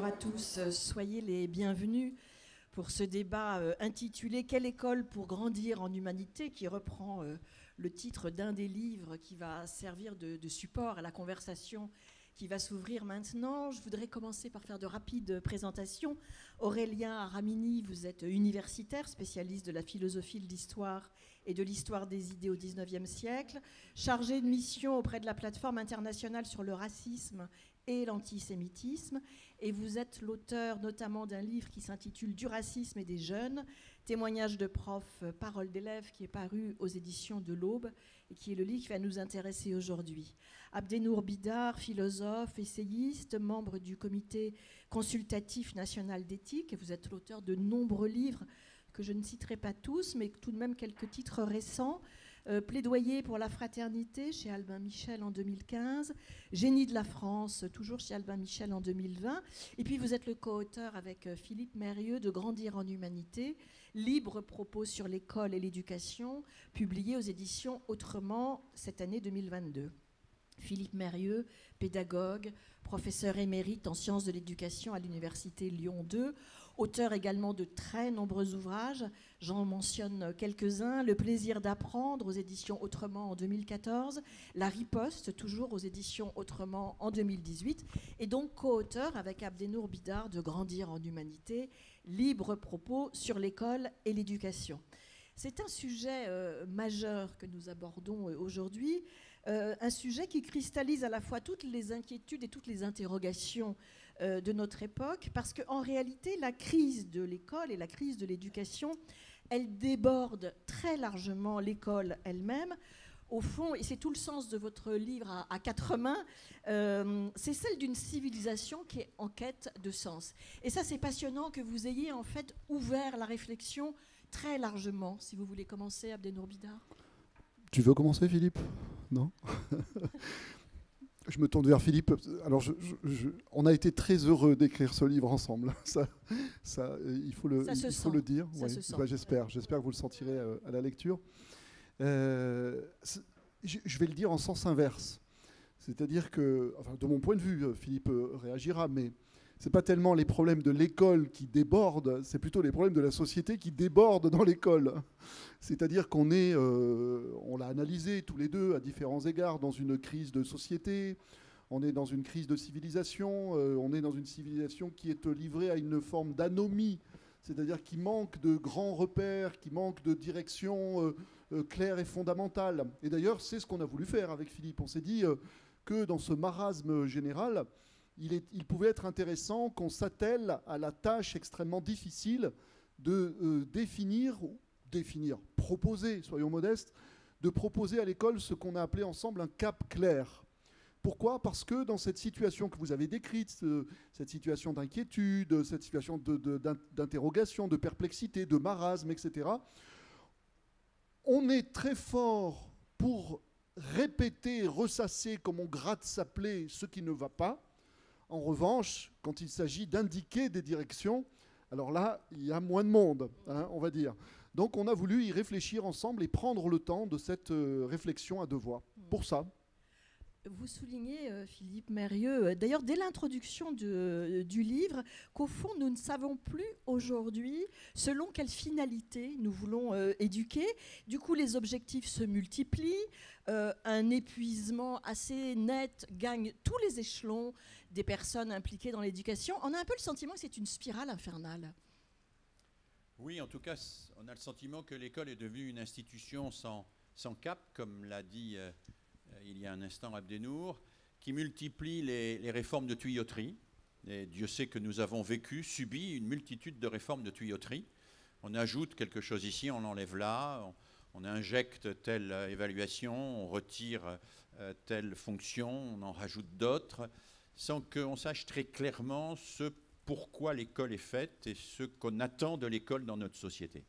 à tous, soyez les bienvenus pour ce débat intitulé « Quelle école pour grandir en humanité ?» qui reprend le titre d'un des livres qui va servir de support à la conversation qui va s'ouvrir maintenant. Je voudrais commencer par faire de rapides présentations. Aurélien Aramini, vous êtes universitaire, spécialiste de la philosophie de l'histoire et de l'histoire des idées au XIXe siècle, chargé de mission auprès de la plateforme internationale sur le racisme et l'antisémitisme. Et vous êtes l'auteur notamment d'un livre qui s'intitule « Du racisme et des jeunes », témoignages de profs, paroles d'élèves, qui est paru aux éditions de l'Aube et qui est le livre qui va nous intéresser aujourd'hui. Abdenour Bidar, philosophe, essayiste, membre du comité consultatif national d'éthique, et vous êtes l'auteur de nombreux livres que je ne citerai pas tous, mais tout de même quelques titres récents. Plaidoyer pour la fraternité chez Albin Michel en 2015, Génie de la France, toujours chez Albin Michel en 2020. Et puis vous êtes le co-auteur avec Philippe Mérieux de Grandir en humanité, libre propos sur l'école et l'éducation, publié aux éditions Autrement cette année 2022. Philippe Mérieux, pédagogue, professeur émérite en sciences de l'éducation à l'université Lyon 2, auteur également de très nombreux ouvrages. J'en mentionne quelques-uns. Le plaisir d'apprendre aux éditions Autrement en 2014, La riposte, toujours aux éditions Autrement en 2018, et donc co-auteur avec Abdenour Bidar de Grandir en humanité, libre propos sur l'école et l'éducation. C'est un sujet majeur que nous abordons aujourd'hui, un sujet qui cristallise à la fois toutes les inquiétudes et toutes les interrogations de notre époque, parce qu'en réalité, la crise de l'école et la crise de l'éducation, elle déborde très largement l'école elle-même. Au fond, et c'est tout le sens de votre livre à quatre mains, c'est celle d'une civilisation qui est en quête de sens. Et ça, c'est passionnant que vous ayez en fait ouvert la réflexion très largement. Si vous voulez commencer, Abdenour Bidar. Tu veux commencer, Philippe ? Non. Je me tourne vers Philippe. Alors, on a été très heureux d'écrire ce livre ensemble. Il faut le dire. Ça se sent. J'espère que vous le sentirez à la lecture. Je vais le dire en sens inverse. C'est-à-dire que, enfin, de mon point de vue, Philippe réagira, mais ce n'est pas tellement les problèmes de l'école qui débordent, c'est plutôt les problèmes de la société qui débordent dans l'école. C'est-à-dire qu'on est, on l'a analysé tous les deux à différents égards, dans une crise de société, on est dans une crise de civilisation, on est dans une civilisation qui est livrée à une forme d'anomie, c'est-à-dire qui manque de grands repères, qui manque de direction claire et fondamentale. Et d'ailleurs, c'est ce qu'on a voulu faire avec Philippe. On s'est dit que dans ce marasme général, il pouvait être intéressant qu'on s'attelle à la tâche extrêmement difficile de proposer, soyons modestes, de proposer à l'école ce qu'on a appelé ensemble un cap clair. Pourquoi ? Parce que dans cette situation que vous avez décrite, cette situation d'inquiétude, cette situation d'interrogation, de perplexité, de marasme, etc., on est très fort pour répéter, ressasser, comme on gratte sa plaie, ce qui ne va pas. En revanche, quand il s'agit d'indiquer des directions, alors là, il y a moins de monde, on va dire. Donc on a voulu y réfléchir ensemble et prendre le temps de cette réflexion à deux voix. Pour ça. Vous soulignez, Philippe Mérieux, d'ailleurs dès l'introduction du livre, qu'au fond, nous ne savons plus aujourd'hui selon quelle finalité nous voulons éduquer. Du coup, les objectifs se multiplient, un épuisement assez net gagne tous les échelons des personnes impliquées dans l'éducation. On a un peu le sentiment que c'est une spirale infernale. Oui, en tout cas, on a le sentiment que l'école est devenue une institution sans cap, comme l'a dit il y a un instant Abdenour, qui multiplie les réformes de tuyauterie. Et Dieu sait que nous avons subi une multitude de réformes de tuyauterie. On ajoute quelque chose ici, on l'enlève là, on injecte telle évaluation, on retire telle fonction, on en rajoute d'autres, sans qu'on sache très clairement pourquoi l'école est faite et ce qu'on attend de l'école dans notre société.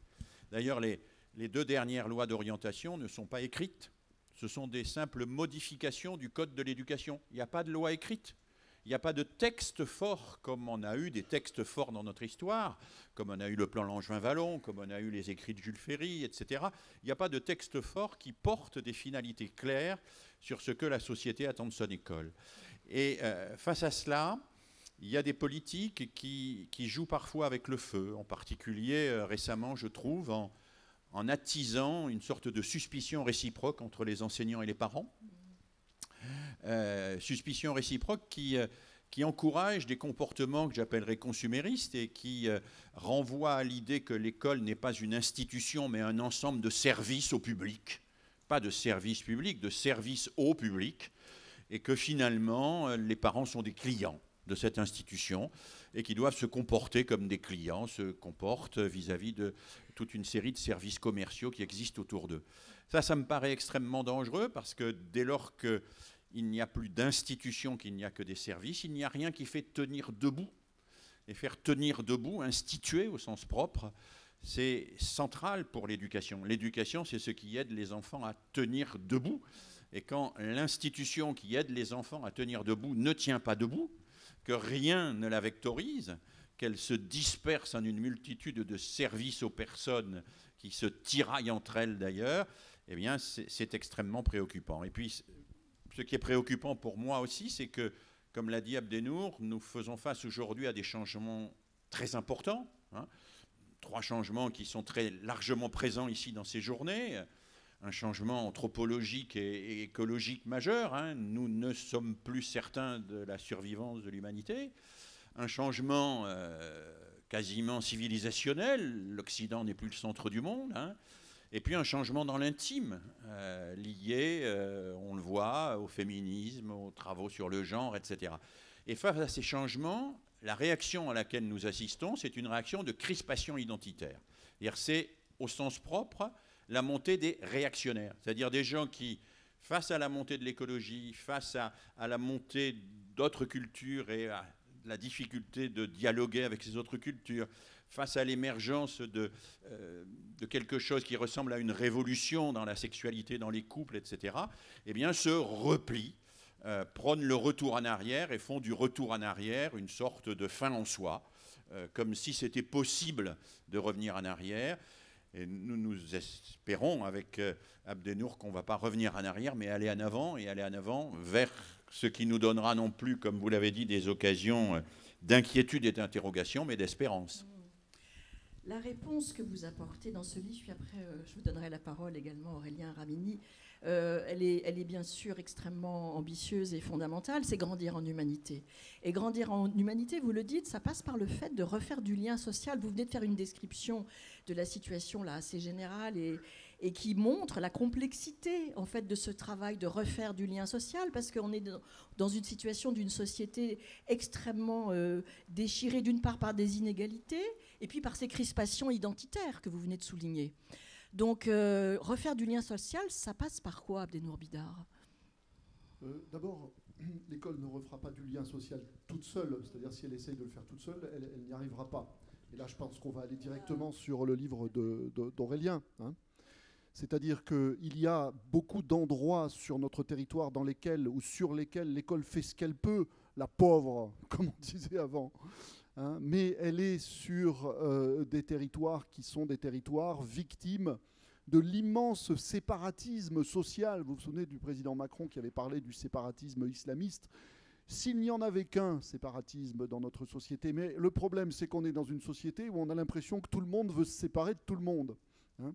D'ailleurs, les deux dernières lois d'orientation ne sont pas écrites. Ce sont des simples modifications du code de l'éducation. Il n'y a pas de loi écrite. Il n'y a pas de texte fort, comme on a eu des textes forts dans notre histoire, comme on a eu le plan Langevin-Wallon, comme on a eu les écrits de Jules Ferry, etc. Il n'y a pas de texte fort qui porte des finalités claires sur ce que la société attend de son école. Et face à cela, il y a des politiques qui jouent parfois avec le feu, en particulier récemment, je trouve, en attisant une sorte de suspicion réciproque entre les enseignants et les parents. Suspicion réciproque qui encourage des comportements que j'appellerais consuméristes et qui renvoient à l'idée que l'école n'est pas une institution, mais un ensemble de services au public. Pas de services publics, de services au public. Et que finalement, les parents sont des clients de cette institution et qui doivent se comporter comme des clients, se comportent vis-à-vis de toute une série de services commerciaux qui existent autour d'eux. Ça me paraît extrêmement dangereux parce que dès lors qu'il n'y a plus d'institution, qu'il n'y a que des services, il n'y a rien qui fait tenir debout. Et faire tenir debout, instituer au sens propre, c'est central pour l'éducation. L'éducation, c'est ce qui aide les enfants à tenir debout. Et quand l'institution qui aide les enfants à tenir debout ne tient pas debout, que rien ne la vectorise, qu'elle se disperse en une multitude de services aux personnes qui se tiraillent entre elles d'ailleurs, eh bien c'est extrêmement préoccupant. Et puis ce qui est préoccupant pour moi aussi, c'est que, comme l'a dit Abdenour, nous faisons face aujourd'hui à des changements très importants, hein, 3 changements qui sont très largement présents ici dans ces journées. Un changement anthropologique et écologique majeur. Hein. Nous ne sommes plus certains de la survivance de l'humanité. Un changement quasiment civilisationnel. L'Occident n'est plus le centre du monde. Hein. Et puis un changement dans l'intime, lié, on le voit, au féminisme, aux travaux sur le genre, etc. Et face à ces changements, la réaction à laquelle nous assistons, c'est une réaction de crispation identitaire. C'est-à-dire, c'est, au sens propre, la montée des réactionnaires, c'est-à-dire des gens qui, face à la montée de l'écologie, face à la montée d'autres cultures et à la difficulté de dialoguer avec ces autres cultures, face à l'émergence de quelque chose qui ressemble à une révolution dans la sexualité, dans les couples, etc., eh bien, se replient, prônent le retour en arrière et font du retour en arrière une sorte de fin en soi, comme si c'était possible de revenir en arrière. Et nous espérons avec Abdenour qu'on ne va pas revenir en arrière, mais aller en avant, et aller en avant vers ce qui nous donnera non plus, comme vous l'avez dit, des occasions d'inquiétude et d'interrogation, mais d'espérance. La réponse que vous apportez dans ce livre, puis après je vous donnerai la parole également, Aurélien Ramini, elle est bien sûr extrêmement ambitieuse et fondamentale, c'est grandir en humanité. Et grandir en humanité, vous le dites, ça passe par le fait de refaire du lien social. Vous venez de faire une description de la situation là assez générale et qui montre la complexité en fait de ce travail de refaire du lien social, parce qu'on est dans une situation d'une société extrêmement déchirée, d'une part par des inégalités et puis par ces crispations identitaires que vous venez de souligner. Donc refaire du lien social, ça passe par quoi, Abdenour Bidar? D'abord, l'école ne refera pas du lien social toute seule, c'est-à-dire si elle essaye de le faire toute seule, elle n'y arrivera pas. Et là, je pense qu'on va aller directement sur le livre d'Aurélien. Hein. C'est-à-dire qu'il y a beaucoup d'endroits sur notre territoire dans lesquels, ou sur lesquels l'école fait ce qu'elle peut, la pauvre, comme on disait avant. Hein, mais elle est sur des territoires qui sont des territoires victimes de l'immense séparatisme social. Vous vous souvenez du président Macron qui avait parlé du séparatisme islamiste. S'il n'y en avait qu'un séparatisme dans notre société, mais le problème c'est qu'on est dans une société où on a l'impression que tout le monde veut se séparer de tout le monde. Hein.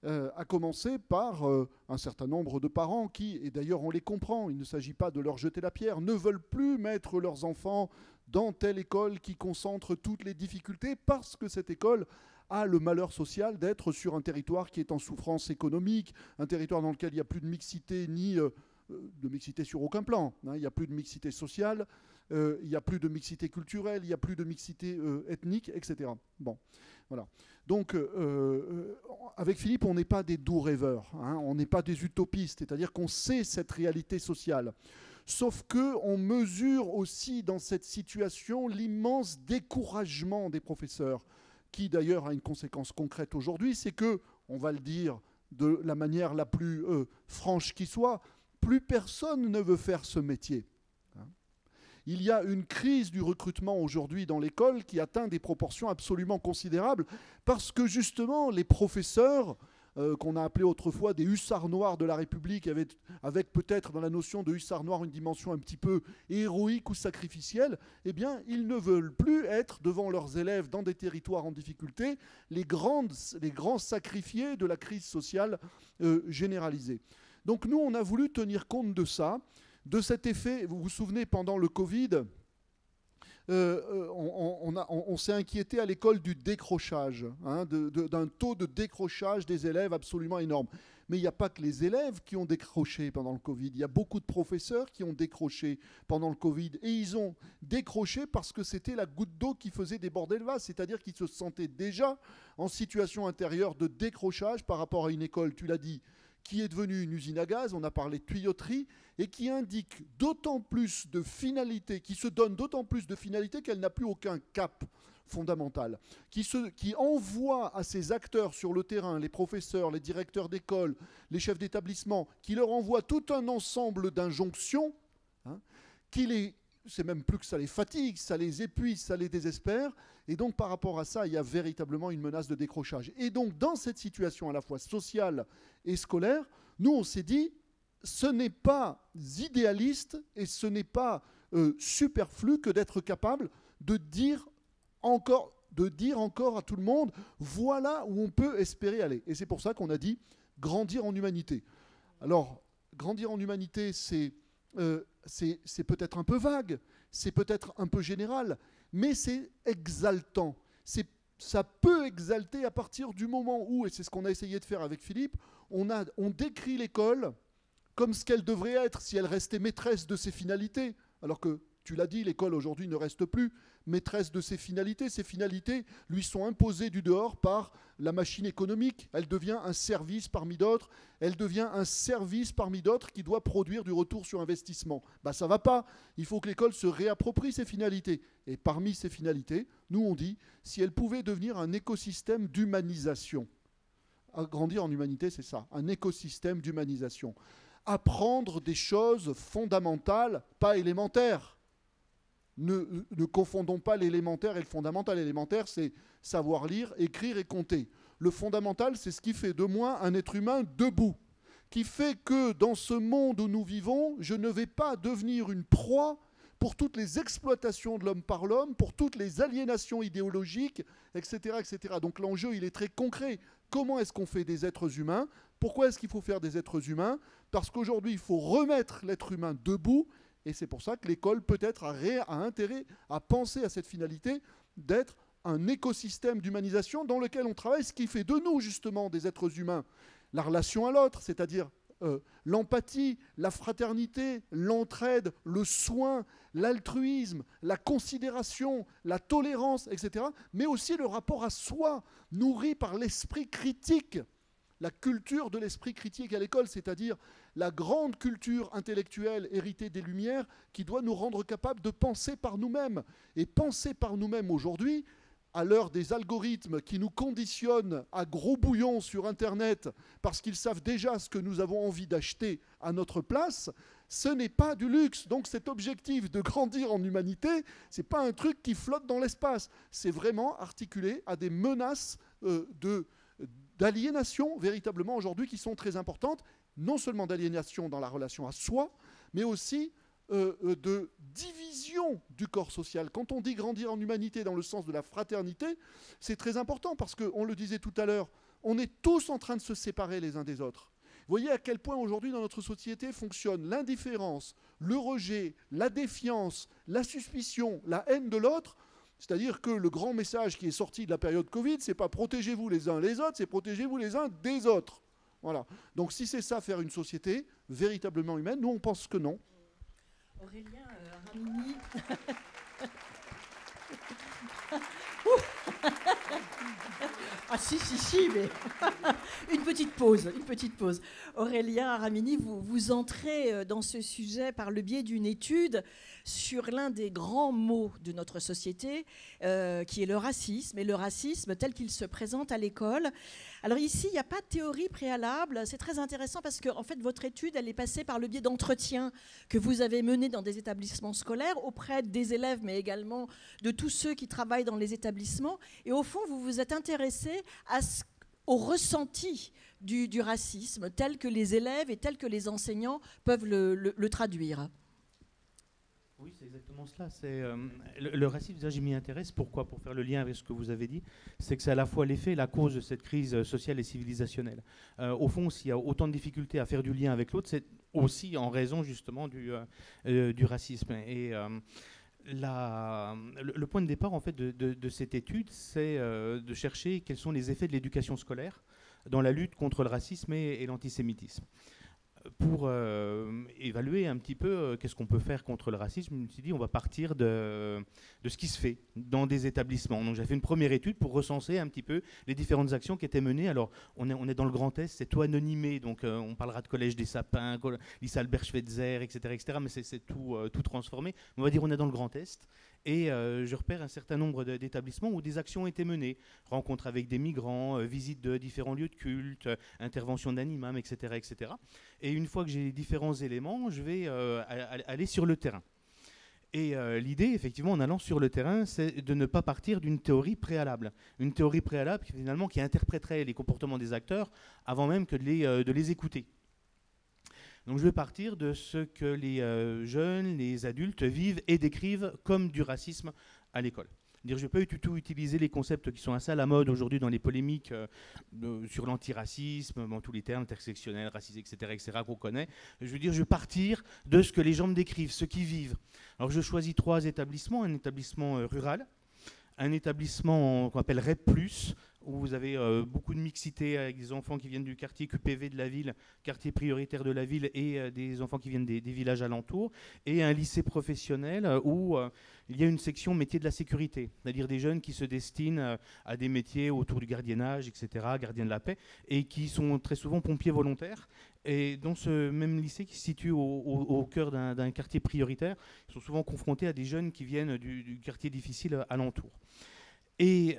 À commencer par un certain nombre de parents qui, et d'ailleurs on les comprend, il ne s'agit pas de leur jeter la pierre, ne veulent plus mettre leurs enfants dans telle école qui concentre toutes les difficultés parce que cette école a le malheur social d'être sur un territoire qui est en souffrance économique, un territoire dans lequel il n'y a plus de mixité ni de mixité sur aucun plan, hein, il n'y a plus de mixité sociale, il n'y a plus de mixité culturelle, il n'y a plus de mixité ethnique, etc. Bon, voilà. Donc, avec Philippe, on n'est pas des doux rêveurs, hein, on n'est pas des utopistes, c'est-à-dire qu'on sait cette réalité sociale. Sauf qu'on mesure aussi dans cette situation l'immense découragement des professeurs, qui d'ailleurs a une conséquence concrète aujourd'hui, c'est que, on va le dire de la manière la plus franche qui soit, plus personne ne veut faire ce métier. Il y a une crise du recrutement aujourd'hui dans l'école qui atteint des proportions absolument considérables parce que justement les professeurs qu'on a appelés autrefois des hussards noirs de la République, avec peut-être dans la notion de hussard noir une dimension un petit peu héroïque ou sacrificielle, eh bien, ils ne veulent plus être devant leurs élèves dans des territoires en difficulté les grands sacrifiés de la crise sociale généralisée. Donc nous, on a voulu tenir compte de ça, de cet effet. Vous vous souvenez, pendant le Covid, on s'est inquiété à l'école du décrochage, hein, d'un taux de décrochage des élèves absolument énorme. Mais il n'y a pas que les élèves qui ont décroché pendant le Covid. Il y a beaucoup de professeurs qui ont décroché pendant le Covid. Et ils ont décroché parce que c'était la goutte d'eau qui faisait déborder le vase. C'est-à-dire qu'ils se sentaient déjà en situation intérieure de décrochage par rapport à une école, tu l'as dit, qui est devenue une usine à gaz, on a parlé de tuyauterie, et qui indique d'autant plus de finalités, qui se donne d'autant plus de finalités qu'elle n'a plus aucun cap fondamental, qui envoie à ces acteurs sur le terrain, les professeurs, les directeurs d'école, les chefs d'établissement, qui leur envoie tout un ensemble d'injonctions, hein, c'est même plus que ça les fatigue, ça les épuise, ça les désespère. Et donc, par rapport à ça, il y a véritablement une menace de décrochage. Et donc, dans cette situation à la fois sociale et scolaire, nous, on s'est dit, ce n'est pas idéaliste et ce n'est pas superflu que d'être capable de dire encore à tout le monde, voilà où on peut espérer aller. Et c'est pour ça qu'on a dit grandir en humanité. Alors, grandir en humanité, c'est peut-être un peu vague, c'est peut-être un peu général, mais c'est exaltant. Ça peut exalter à partir du moment où, et c'est ce qu'on a essayé de faire avec Philippe, on décrit l'école comme ce qu'elle devrait être si elle restait maîtresse de ses finalités, alors que, tu l'as dit, l'école aujourd'hui ne reste plus maîtresse de ses finalités. Ses finalités lui sont imposées du dehors par la machine économique. Elle devient un service parmi d'autres. Elle devient un service parmi d'autres qui doit produire du retour sur investissement. Ça ne va pas. Il faut que l'école se réapproprie ses finalités. Et parmi ces finalités, nous on dit, si elle pouvait devenir un écosystème d'humanisation. Grandir en humanité, c'est ça, un écosystème d'humanisation. Apprendre des choses fondamentales, pas élémentaires. Ne confondons pas l'élémentaire et le fondamental. L'élémentaire, c'est savoir lire, écrire et compter. Le fondamental, c'est ce qui fait de moi un être humain debout, qui fait que dans ce monde où nous vivons, je ne vais pas devenir une proie pour toutes les exploitations de l'homme par l'homme, pour toutes les aliénations idéologiques, etc., etc. Donc l'enjeu, il est très concret. Comment est-ce qu'on fait des êtres humains ? Pourquoi est-ce qu'il faut faire des êtres humains ? Parce qu'aujourd'hui, il faut remettre l'être humain debout. Et c'est pour ça que l'école peut-être a intérêt à penser à cette finalité d'être un écosystème d'humanisation dans lequel on travaille, ce qui fait de nous justement des êtres humains. La relation à l'autre, c'est-à-dire l'empathie, la fraternité, l'entraide, le soin, l'altruisme, la considération, la tolérance, etc. Mais aussi le rapport à soi, nourri par l'esprit critique. La culture de l'esprit critique à l'école, c'est-à-dire la grande culture intellectuelle héritée des Lumières qui doit nous rendre capables de penser par nous-mêmes. Et penser par nous-mêmes aujourd'hui, à l'heure des algorithmes qui nous conditionnent à gros bouillon sur Internet parce qu'ils savent déjà ce que nous avons envie d'acheter à notre place, ce n'est pas du luxe. Donc cet objectif de grandir en humanité, ce n'est pas un truc qui flotte dans l'espace. C'est vraiment articulé à des menaces d'aliénation véritablement aujourd'hui qui sont très importantes, non seulement d'aliénation dans la relation à soi, mais aussi de division du corps social. Quand on dit grandir en humanité dans le sens de la fraternité, c'est très important parce qu'on le disait tout à l'heure, on est tous en train de se séparer les uns des autres. Vous voyez à quel point aujourd'hui dans notre société fonctionne l'indifférence, le rejet, la défiance, la suspicion, la haine de l'autre. C'est-à-dire que le grand message qui est sorti de la période Covid, c'est pas protégez-vous les uns les autres, c'est protégez-vous les uns des autres. Voilà. Donc si c'est ça, faire une société véritablement humaine, nous on pense que non. Aurélien Ramini. Ah si, mais une petite pause. Aurélien Ramini, vous entrez dans ce sujet par le biais d'une étude sur l'un des grands maux de notre société, qui est le racisme, et le racisme tel qu'il se présente à l'école. Alors ici, il n'y a pas de théorie préalable. C'est très intéressant parce que en fait, votre étude, elle est passée par le biais d'entretiens que vous avez menés dans des établissements scolaires auprès des élèves, mais également de tous ceux qui travaillent dans les établissements. Et au fond, vous vous êtes intéressé au ressenti du racisme, tel que les élèves et tel que les enseignants peuvent le traduire. Oui, c'est exactement cela. Le racisme, déjà, je m'y intéresse. Pourquoi? Pour faire le lien avec ce que vous avez dit, c'est que c'est à la fois l'effet et la cause de cette crise sociale et civilisationnelle. Au fond, s'il y a autant de difficultés à faire du lien avec l'autre, c'est aussi en raison justement du racisme. Et le point de départ en fait, de cette étude, c'est de chercher quels sont les effets de l'éducation scolaire dans la lutte contre le racisme et l'antisémitisme. Pour évaluer un petit peu qu'est-ce qu'on peut faire contre le racisme, je me suis dit on va partir de ce qui se fait dans des établissements. Donc j'ai fait une première étude pour recenser un petit peu les différentes actions qui étaient menées. Alors on est dans le Grand Est, c'est tout anonymé, donc on parlera de Collège des Sapins, lycée Albert Schweitzer, etc., mais c'est tout transformé. On va dire on est dans le Grand Est. Et je repère un certain nombre d'établissements où des actions ont été menées. Rencontres avec des migrants, visites de différents lieux de culte, intervention d'animam, etc., etc. Et une fois que j'ai les différents éléments, je vais aller sur le terrain. Et l'idée, effectivement, en allant sur le terrain, c'est de ne pas partir d'une théorie préalable. Une théorie préalable, finalement, qui interpréterait les comportements des acteurs avant même que de les écouter. Donc je vais partir de ce que les jeunes, les adultes vivent et décrivent comme du racisme à l'école. Je ne vais pas du tout utiliser les concepts qui sont assez à la mode aujourd'hui dans les polémiques sur l'antiracisme, dans tous les termes intersectionnels, racistes, etc. qu'on connaît. Je vais partir de ce que les gens me décrivent, ce qu'ils vivent. Alors je choisis 3 établissements. Un établissement rural, un établissement qu'on appelle REP+, où vous avez beaucoup de mixité avec des enfants qui viennent du quartier QPV de la ville, quartier prioritaire de la ville, et des enfants qui viennent des villages alentours, et un lycée professionnel où il y a une section métiers de la sécurité, c'est-à-dire des jeunes qui se destinent à des métiers autour du gardiennage, etc., gardiens de la paix, et qui sont très souvent pompiers volontaires. Et dans ce même lycée qui se situe au cœur d'un quartier prioritaire, ils sont souvent confrontés à des jeunes qui viennent du quartier difficile alentour. Et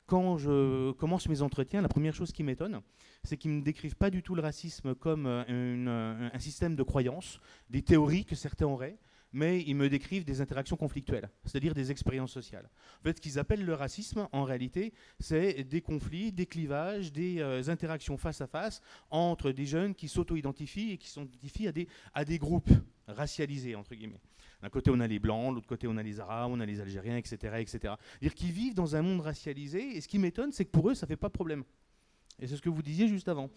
quand je commence mes entretiens, la première chose qui m'étonne, c'est qu'ils ne me décrivent pas du tout le racisme comme un système de croyances, des théories que certains auraient, mais ils me décrivent des interactions conflictuelles, c'est-à-dire des expériences sociales. En fait, ce qu'ils appellent le racisme, en réalité, c'est des conflits, des clivages, des interactions face à face entre des jeunes qui s'auto-identifient et qui s'identifient à des groupes racialisés, entre guillemets. D'un côté, on a les Blancs, de l'autre côté, on a les Arabes, on a les Algériens, etc. etc. C'est-à-dire qu'ils vivent dans un monde racialisé, et ce qui m'étonne, c'est que pour eux, ça ne fait pas de problème. Et c'est ce que vous disiez juste avant.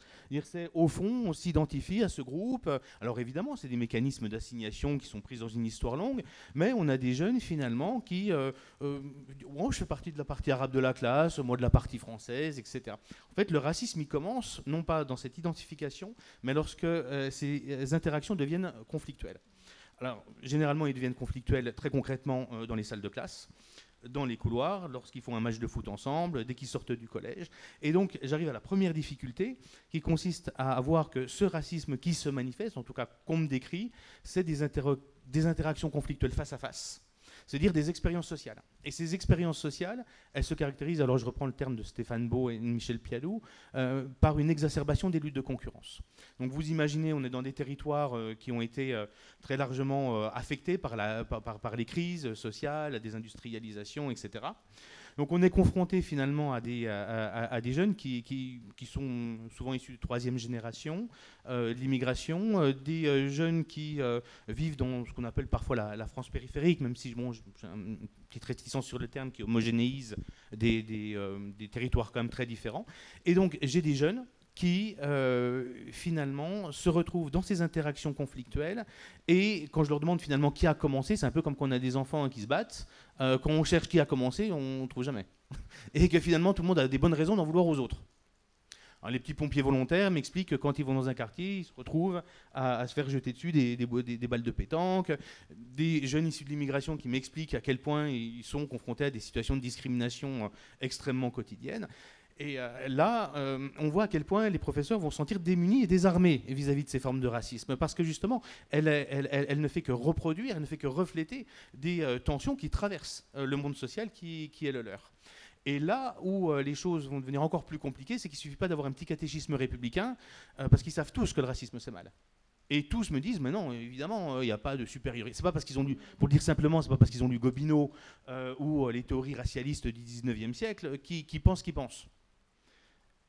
C'est, au fond, on s'identifie à ce groupe. Alors évidemment, c'est des mécanismes d'assignation qui sont pris dans une histoire longue, mais on a des jeunes, finalement, qui... je fais partie de la partie arabe de la classe, moi de la partie française, etc. En fait, le racisme, il commence, non pas dans cette identification, mais lorsque ces interactions deviennent conflictuelles. Alors, généralement, ils deviennent conflictuels très concrètement dans les salles de classe, dans les couloirs, lorsqu'ils font un match de foot ensemble, dès qu'ils sortent du collège. Et donc, j'arrive à la première difficulté, qui consiste à voir que ce racisme qui se manifeste, en tout cas qu'on me décrit, c'est des interactions conflictuelles face à face. C'est-à-dire des expériences sociales. Et ces expériences sociales, elles se caractérisent, alors je reprends le terme de Stéphane Beau et Michel Pialou, par une exacerbation des luttes de concurrence. Donc vous imaginez, on est dans des territoires qui ont été très largement affectés par les crises sociales, la désindustrialisation, etc. Donc on est confronté finalement à des jeunes qui sont souvent issus de 3e génération, de l'immigration, des jeunes qui vivent dans ce qu'on appelle parfois la France périphérique, même si j'ai une petite réticence sur le terme qui homogénéise des territoires quand même très différents. Et donc j'ai des jeunes qui finalement se retrouvent dans ces interactions conflictuelles, et quand je leur demande finalement qui a commencé, c'est un peu comme quand on a des enfants qui se battent, quand on cherche qui a commencé, on ne trouve jamais. Et que finalement tout le monde a des bonnes raisons d'en vouloir aux autres. Alors, les petits pompiers volontaires m'expliquent que quand ils vont dans un quartier, ils se retrouvent à se faire jeter dessus des balles de pétanque. Des jeunes issus de l'immigration qui m'expliquent à quel point ils sont confrontés à des situations de discrimination extrêmement quotidiennes. Et là, on voit à quel point les professeurs vont se sentir démunis et désarmés vis-à-vis de ces formes de racisme, parce que justement, elle ne fait que reproduire, elle ne fait que refléter des tensions qui traversent le monde social qui est le leur. Et là où les choses vont devenir encore plus compliquées, c'est qu'il ne suffit pas d'avoir un petit catéchisme républicain, parce qu'ils savent tous que le racisme c'est mal. Et tous me disent, mais non, évidemment, il n'y a pas de supériorité. C'est pas parce qu'ils ont lu, pour le dire simplement, c'est pas parce qu'ils ont lu Gobineau ou les théories racialistes du 19e siècle qui pensent qu'ils pensent.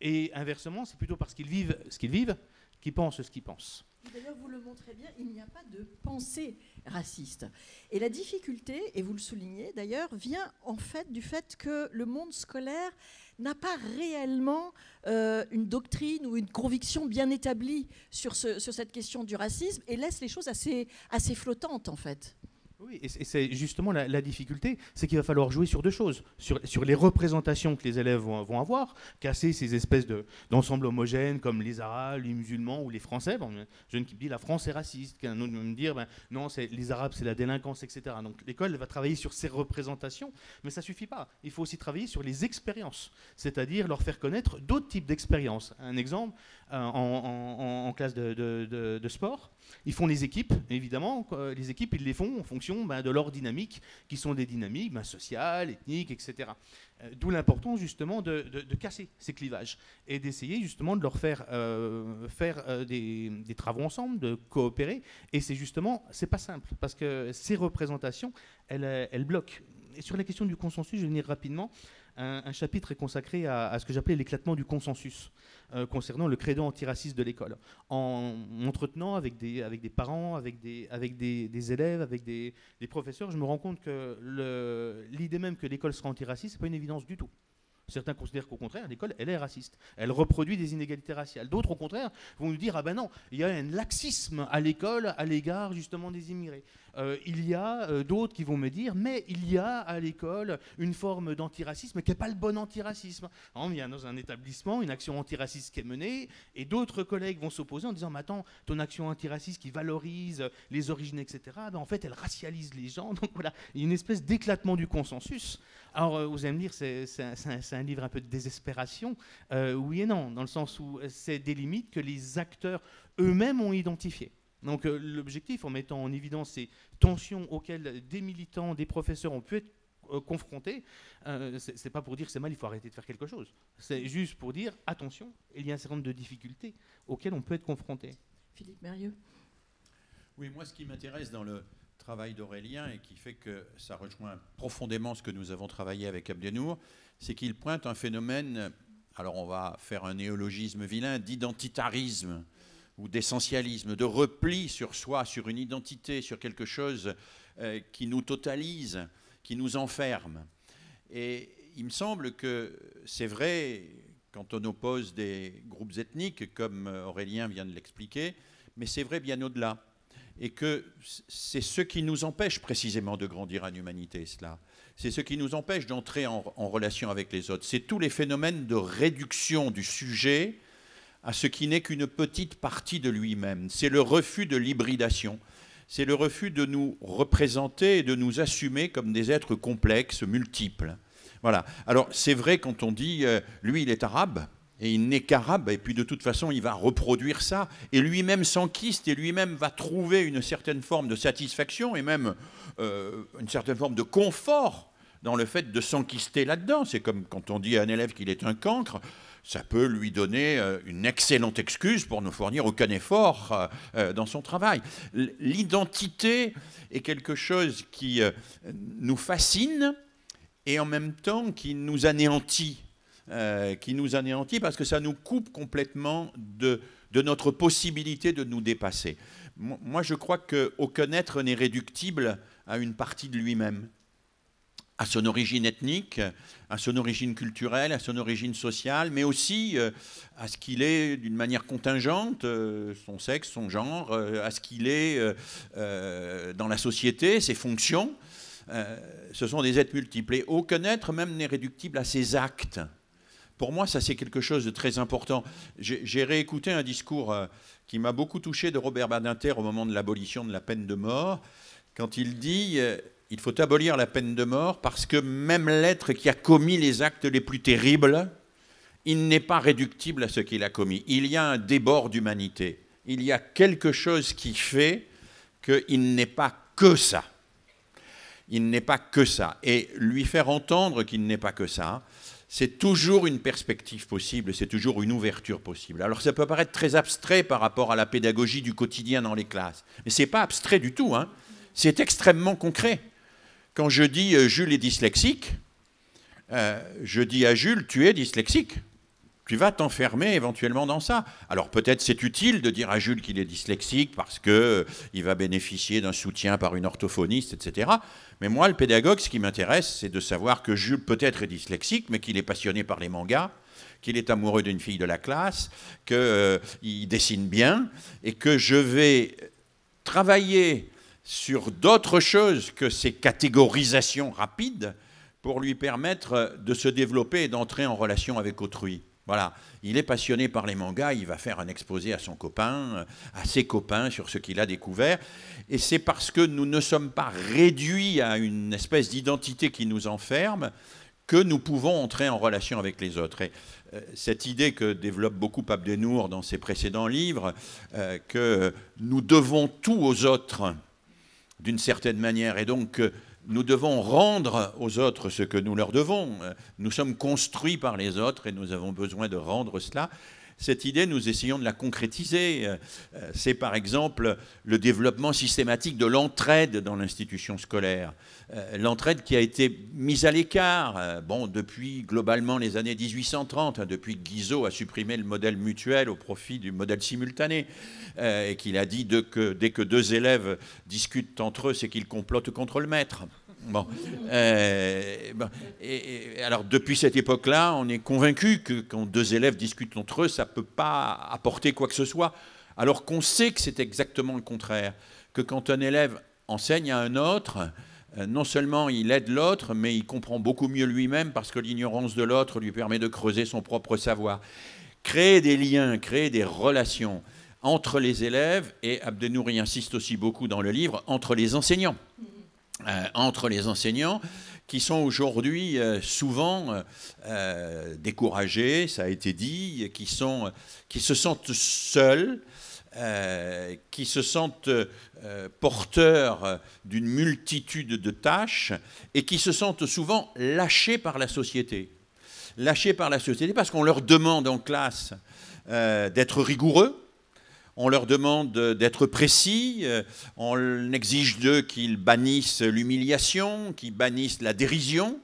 Et inversement, c'est plutôt parce qu'ils vivent ce qu'ils vivent qu'ils pensent ce qu'ils pensent. D'ailleurs, vous le montrez bien, il n'y a pas de pensée raciste. Et la difficulté, et vous le soulignez d'ailleurs, vient en fait du fait que le monde scolaire n'a pas réellement une doctrine ou une conviction bien établie sur cette question du racisme et laisse les choses assez flottantes en fait. Oui, et c'est justement la difficulté, c'est qu'il va falloir jouer sur deux choses, sur les représentations que les élèves vont avoir, casser ces espèces d'ensembles homogènes comme les Arabes, les musulmans ou les Français. Bon, un jeune qui me dit la France est raciste, qu'un autre va me dire non, les Arabes c'est la délinquance, etc. Donc l'école va travailler sur ces représentations, mais ça ne suffit pas. Il faut aussi travailler sur les expériences, c'est-à-dire leur faire connaître d'autres types d'expériences. Un exemple, en classe de sport, ils font les équipes, évidemment, les équipes ils les font en fonction de leurs dynamiques, qui sont des dynamiques sociales, ethniques, etc. D'où l'importance justement de casser ces clivages et d'essayer justement de leur faire des travaux ensemble, de coopérer. Et c'est pas simple, parce que ces représentations, elles bloquent. Et sur la question du consensus, je vais venir rapidement. Un chapitre est consacré à ce que j'appelais l'éclatement du consensus concernant le credo antiraciste de l'école, en m'entretenant avec des parents, avec des élèves, avec des professeurs. Je me rends compte que l'idée même que l'école sera antiraciste, ce n'est pas une évidence du tout. Certains considèrent qu'au contraire, l'école, elle est raciste. Elle reproduit des inégalités raciales. D'autres, au contraire, vont nous dire « Ah ben non, il y a un laxisme à l'école à l'égard justement des immigrés. » Il y a d'autres qui vont me dire « Mais il y a à l'école une forme d'antiracisme qui n'est pas le bon antiracisme. » Il y a dans un établissement une action antiraciste qui est menée et d'autres collègues vont s'opposer en disant « Mais attends, ton action antiraciste qui valorise les origines, etc., ben en fait, elle racialise les gens. » Donc voilà, il y a une espèce d'éclatement du consensus. Alors, vous allez me dire, c'est un livre un peu de désespération. Oui et non, dans le sens où c'est des limites que les acteurs eux-mêmes ont identifiées. Donc, l'objectif, en mettant en évidence ces tensions auxquelles des militants, des professeurs ont pu être confrontés, c'est pas pour dire que c'est mal, il faut arrêter de faire quelque chose. C'est juste pour dire, attention, il y a un certain nombre de difficultés auxquelles on peut être confronté. Philippe Mérieux. Oui, moi, ce qui m'intéresse dans le travail d'Aurélien et qui fait que ça rejoint profondément ce que nous avons travaillé avec Abdenour, c'est qu'il pointe un phénomène, alors on va faire un néologisme vilain, d'identitarisme ou d'essentialisme, de repli sur soi, sur une identité, sur quelque chose qui nous totalise, qui nous enferme. Et il me semble que c'est vrai quand on oppose des groupes ethniques, comme Aurélien vient de l'expliquer, mais c'est vrai bien au-delà. Et que c'est ce qui nous empêche précisément de grandir en humanité, cela. C'est ce qui nous empêche d'entrer en relation avec les autres. C'est tous les phénomènes de réduction du sujet à ce qui n'est qu'une petite partie de lui-même. C'est le refus de l'hybridation. C'est le refus de nous représenter et de nous assumer comme des êtres complexes, multiples. Voilà. Alors, c'est vrai quand on dit « lui, il est arabe », et il n'est qu'arabe, et puis de toute façon, il va reproduire ça, et lui-même s'enquiste, et lui-même va trouver une certaine forme de satisfaction, et même une certaine forme de confort dans le fait de s'enquister là-dedans. C'est comme quand on dit à un élève qu'il est un cancre, ça peut lui donner une excellente excuse pour ne fournir aucun effort dans son travail. L'identité est quelque chose qui nous fascine, et en même temps qui nous anéantit. Parce que ça nous coupe complètement de notre possibilité de nous dépasser. Moi, je crois qu'aucun être n'est réductible à une partie de lui-même, à son origine ethnique, à son origine culturelle, à son origine sociale, mais aussi à ce qu'il est d'une manière contingente, son sexe, son genre, à ce qu'il est dans la société, ses fonctions. Ce sont des êtres multiples. Et aucun être même n'est réductible à ses actes. Pour moi, ça, c'est quelque chose de très important. J'ai réécouté un discours qui m'a beaucoup touché de Robert Badinter au moment de l'abolition de la peine de mort, quand il dit il faut abolir la peine de mort parce que même l'être qui a commis les actes les plus terribles, il n'est pas réductible à ce qu'il a commis. Il y a un débord d'humanité. Il y a quelque chose qui fait qu'il n'est pas que ça. Il n'est pas que ça. Et lui faire entendre qu'il n'est pas que ça, c'est toujours une perspective possible, c'est toujours une ouverture possible. Alors ça peut paraître très abstrait par rapport à la pédagogie du quotidien dans les classes, mais ce n'est pas abstrait du tout, hein. C'est extrêmement concret. Quand je dis Jules est dyslexique, je dis à Jules, tu es dyslexique. tu vas t'enfermer éventuellement dans ça. Alors peut-être c'est utile de dire à Jules qu'il est dyslexique parce qu'il va bénéficier d'un soutien par une orthophoniste, etc. Mais moi, le pédagogue, ce qui m'intéresse, c'est de savoir que Jules peut-être est dyslexique, mais qu'il est passionné par les mangas, qu'il est amoureux d'une fille de la classe, qu'il dessine bien, et que je vais travailler sur d'autres choses que ces catégorisations rapides pour lui permettre de se développer et d'entrer en relation avec autrui. Voilà, il est passionné par les mangas, il va faire un exposé à son copain, à ses copains sur ce qu'il a découvert. Et c'est parce que nous ne sommes pas réduits à une espèce d'identité qui nous enferme que nous pouvons entrer en relation avec les autres. Et cette idée que développe beaucoup Abdenour dans ses précédents livres, que nous devons tout aux autres d'une certaine manière, et donc nous devons rendre aux autres ce que nous leur devons. Nous sommes construits par les autres et nous avons besoin de rendre cela. Cette idée, nous essayons de la concrétiser. C'est par exemple le développement systématique de l'entraide dans l'institution scolaire. L'entraide qui a été mise à l'écart depuis globalement les années 1830, depuis que Guizot a supprimé le modèle mutuel au profit du modèle simultané, et qu'il a dit que dès que deux élèves discutent entre eux, c'est qu'ils complotent contre le maître. Bon. Alors depuis cette époque-là, on est convaincu que quand deux élèves discutent entre eux, ça ne peut pas apporter quoi que ce soit, alors qu'on sait que c'est exactement le contraire, que quand un élève enseigne à un autre, non seulement il aide l'autre, mais il comprend beaucoup mieux lui-même parce que l'ignorance de l'autre lui permet de creuser son propre savoir. Créer des liens, créer des relations entre les élèves, et Abdenour y insiste aussi beaucoup dans le livre, entre les enseignants. Entre les enseignants qui sont aujourd'hui souvent découragés, ça a été dit, qui se sentent seuls, qui se sentent porteurs d'une multitude de tâches et qui se sentent souvent lâchés par la société. Lâchés par la société parce qu'on leur demande en classe d'être rigoureux. On leur demande d'être précis, on exige d'eux qu'ils bannissent l'humiliation, qu'ils bannissent la dérision,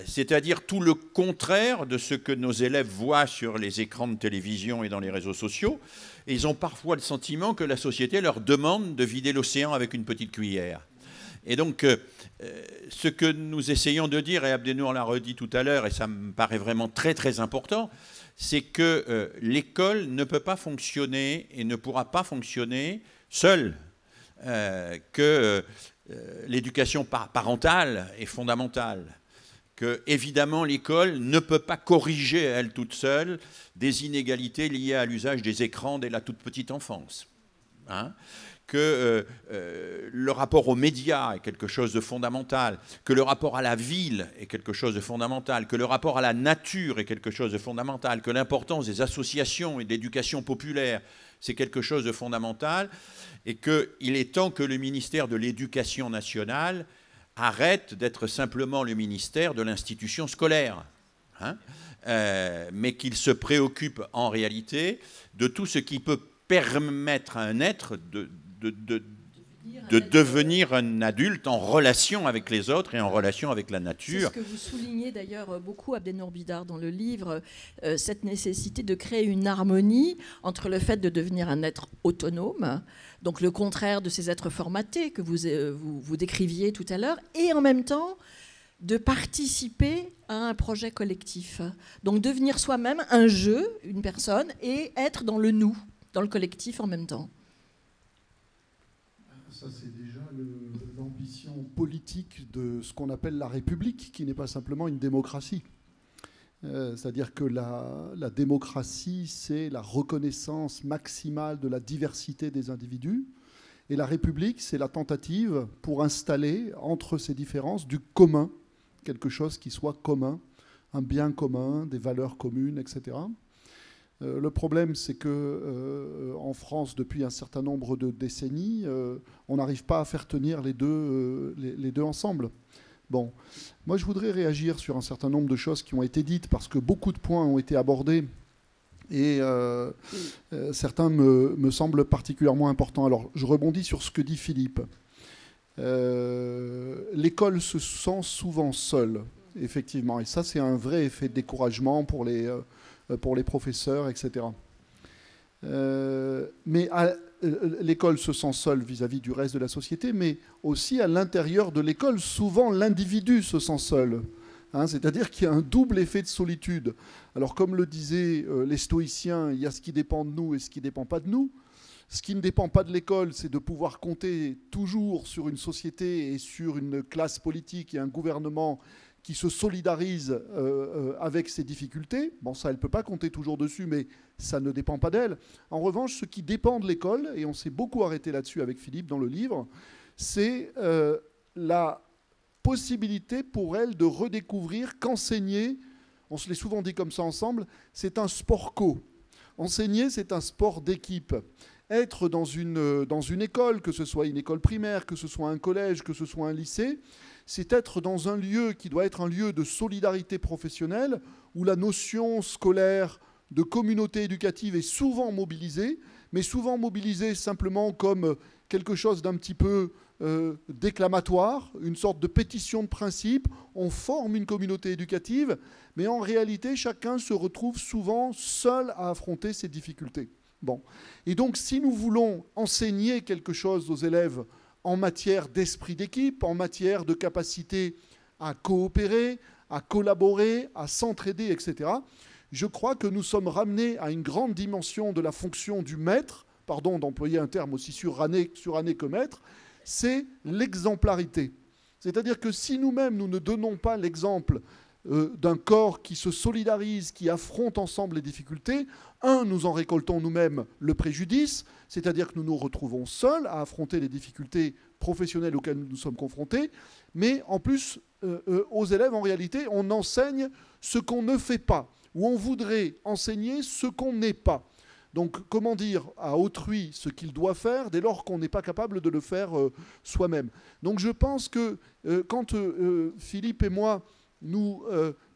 c'est-à-dire tout le contraire de ce que nos élèves voient sur les écrans de télévision et dans les réseaux sociaux. Et ils ont parfois le sentiment que la société leur demande de vider l'océan avec une petite cuillère. Et donc, ce que nous essayons de dire, et Abdenour l'a redit tout à l'heure, et ça me paraît vraiment très très important, c'est que l'école ne peut pas fonctionner et ne pourra pas fonctionner seule, que l'éducation parentale est fondamentale, que évidemment l'école ne peut pas corriger à elle toute seule des inégalités liées à l'usage des écrans dès la toute petite enfance. Hein, que le rapport aux médias est quelque chose de fondamental, que le rapport à la ville est quelque chose de fondamental, que le rapport à la nature est quelque chose de fondamental, que l'importance des associations et de l'éducation populaire, c'est quelque chose de fondamental, et qu'il est temps que le ministère de l'Éducation nationale arrête d'être simplement le ministère de l'institution scolaire, hein, mais qu'il se préoccupe en réalité de tout ce qui peut permettre à un être de devenir un adulte en relation avec les autres et en relation avec la nature. C'est ce que vous soulignez d'ailleurs beaucoup, Abdenour Bidar, dans le livre, cette nécessité de créer une harmonie entre le fait de devenir un être autonome, donc le contraire de ces êtres formatés que vous décriviez tout à l'heure, et en même temps de participer à un projet collectif. Donc devenir soi-même un jeu, une personne, et être dans le nous, dans le collectif en même temps. Ça, c'est déjà l'ambition politique de ce qu'on appelle la République, qui n'est pas simplement une démocratie. C'est-à-dire que la démocratie, c'est la reconnaissance maximale de la diversité des individus. Et la République, c'est la tentative pour installer entre ces différences du commun, quelque chose qui soit commun, un bien commun, des valeurs communes, etc. Le problème, c'est qu'en France, depuis un certain nombre de décennies, on n'arrive pas à faire tenir les deux ensemble. Bon, moi, je voudrais réagir sur un certain nombre de choses qui ont été dites, parce que beaucoup de points ont été abordés, et certains me semblent particulièrement importants. Alors, je rebondis sur ce que dit Philippe. L'école se sent souvent seule, effectivement, et ça, c'est un vrai effet de découragement pour les pour les professeurs, etc. Mais l'école se sent seule vis-à-vis du reste de la société, mais aussi à l'intérieur de l'école, souvent l'individu se sent seul. C'est-à-dire qu'il y a un double effet de solitude. Alors comme le disaient les stoïciens, il y a ce qui dépend de nous et ce qui ne dépend pas de nous. Ce qui ne dépend pas de l'école, c'est de pouvoir compter toujours sur une société et sur une classe politique et un gouvernement qui se solidarise avec ses difficultés. Bon, ça, elle ne peut pas compter toujours dessus, mais ça ne dépend pas d'elle. En revanche, ce qui dépend de l'école, et on s'est beaucoup arrêté là-dessus avec Philippe dans le livre, c'est la possibilité pour elle de redécouvrir qu'enseigner, on se l'est souvent dit comme ça ensemble, c'est un sport co. Enseigner, c'est un sport d'équipe. Être dans une école, que ce soit une école primaire, que ce soit un collège, que ce soit un lycée, c'est être dans un lieu qui doit être un lieu de solidarité professionnelle, où la notion scolaire de communauté éducative est souvent mobilisée, mais souvent mobilisée simplement comme quelque chose d'un petit peu déclamatoire, une sorte de pétition de principe. On forme une communauté éducative, mais en réalité, chacun se retrouve souvent seul à affronter ses difficultés. Bon. Et donc, si nous voulons enseigner quelque chose aux élèves en matière d'esprit d'équipe, en matière de capacité à coopérer, à collaborer, à s'entraider, etc., je crois que nous sommes ramenés à une grande dimension de la fonction du maître, pardon d'employer un terme aussi suranné que maître, c'est l'exemplarité. C'est-à-dire que si nous-mêmes, nous ne donnons pas l'exemple d'un corps qui se solidarise, qui affronte ensemble les difficultés, nous en récoltons nous-mêmes le préjudice, c'est-à-dire que nous nous retrouvons seuls à affronter les difficultés professionnelles auxquelles nous sommes confrontés, mais en plus, aux élèves, en réalité, on enseigne ce qu'on ne fait pas, ou on voudrait enseigner ce qu'on n'est pas. Donc, comment dire à autrui ce qu'il doit faire dès lors qu'on n'est pas capable de le faire soi-même. Donc, je pense que quand Philippe et moi, nous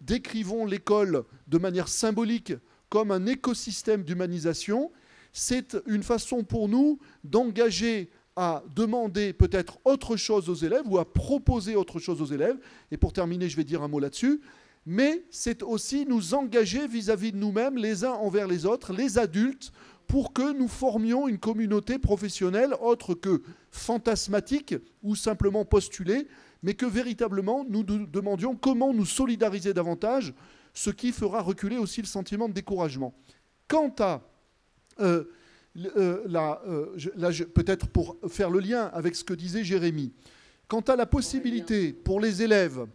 décrivons l'école de manière symbolique comme un écosystème d'humanisation, c'est une façon pour nous d'engager à demander peut-être autre chose aux élèves ou à proposer autre chose aux élèves. Et pour terminer, je vais dire un mot là-dessus. Mais c'est aussi nous engager vis-à-vis de nous-mêmes, les uns envers les autres, les adultes, pour que nous formions une communauté professionnelle autre que fantasmatique ou simplement postulée, mais que véritablement nous nous demandions comment nous solidariser davantage, ce qui fera reculer aussi le sentiment de découragement. Quant à, peut-être pour faire le lien avec ce que disait Jérémy, quant à la possibilité pour les élèves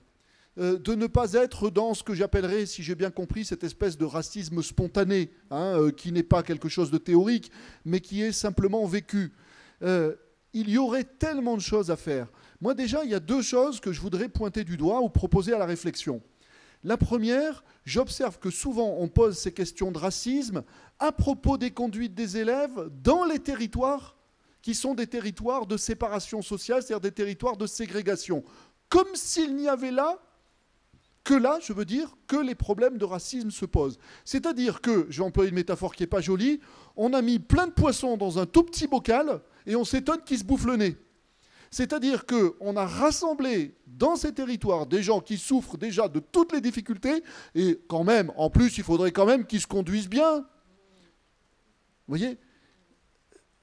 de ne pas être dans ce que j'appellerais, si j'ai bien compris, cette espèce de racisme spontané, qui n'est pas quelque chose de théorique, mais qui est simplement vécu. Il y aurait tellement de choses à faire. Moi, déjà, il y a deux choses que je voudrais pointer du doigt ou proposer à la réflexion. La première, j'observe que souvent on pose ces questions de racisme à propos des conduites des élèves dans les territoires qui sont des territoires de séparation sociale, c'est-à-dire des territoires de ségrégation. Comme s'il n'y avait là, je veux dire, que les problèmes de racisme se posent. C'est-à-dire que, je vais employer une métaphore qui n'est pas jolie, on a mis plein de poissons dans un tout petit bocal et on s'étonne qu'ils se bouffent le nez. C'est-à-dire qu'on a rassemblé dans ces territoires des gens qui souffrent déjà de toutes les difficultés et quand même, en plus, il faudrait quand même qu'ils se conduisent bien. Vous voyez ?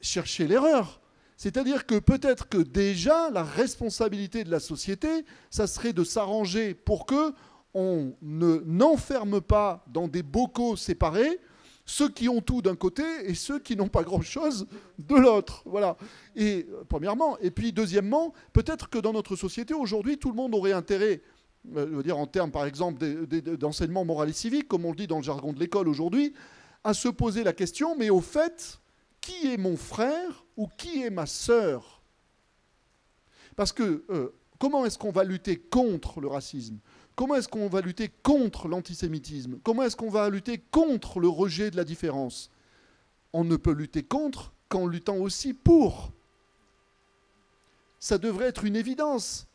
Cherchez l'erreur. C'est-à-dire que peut-être que déjà, la responsabilité de la société, ça serait de s'arranger pour qu'on n'enferme pas dans des bocaux séparés ceux qui ont tout d'un côté et ceux qui n'ont pas grand-chose de l'autre. Voilà. Et premièrement. Et puis deuxièmement, peut-être que dans notre société, aujourd'hui, tout le monde aurait intérêt, je veux dire en termes, par exemple, d'enseignement moral et civique, comme on le dit dans le jargon de l'école aujourd'hui, à se poser la question, mais au fait, qui est mon frère ou qui est ma sœur ? Parce que comment est-ce qu'on va lutter contre le racisme ? Comment est-ce qu'on va lutter contre l'antisémitisme ? Comment est-ce qu'on va lutter contre le rejet de la différence ? On ne peut lutter contre qu'en luttant aussi pour. Ça devrait être une évidence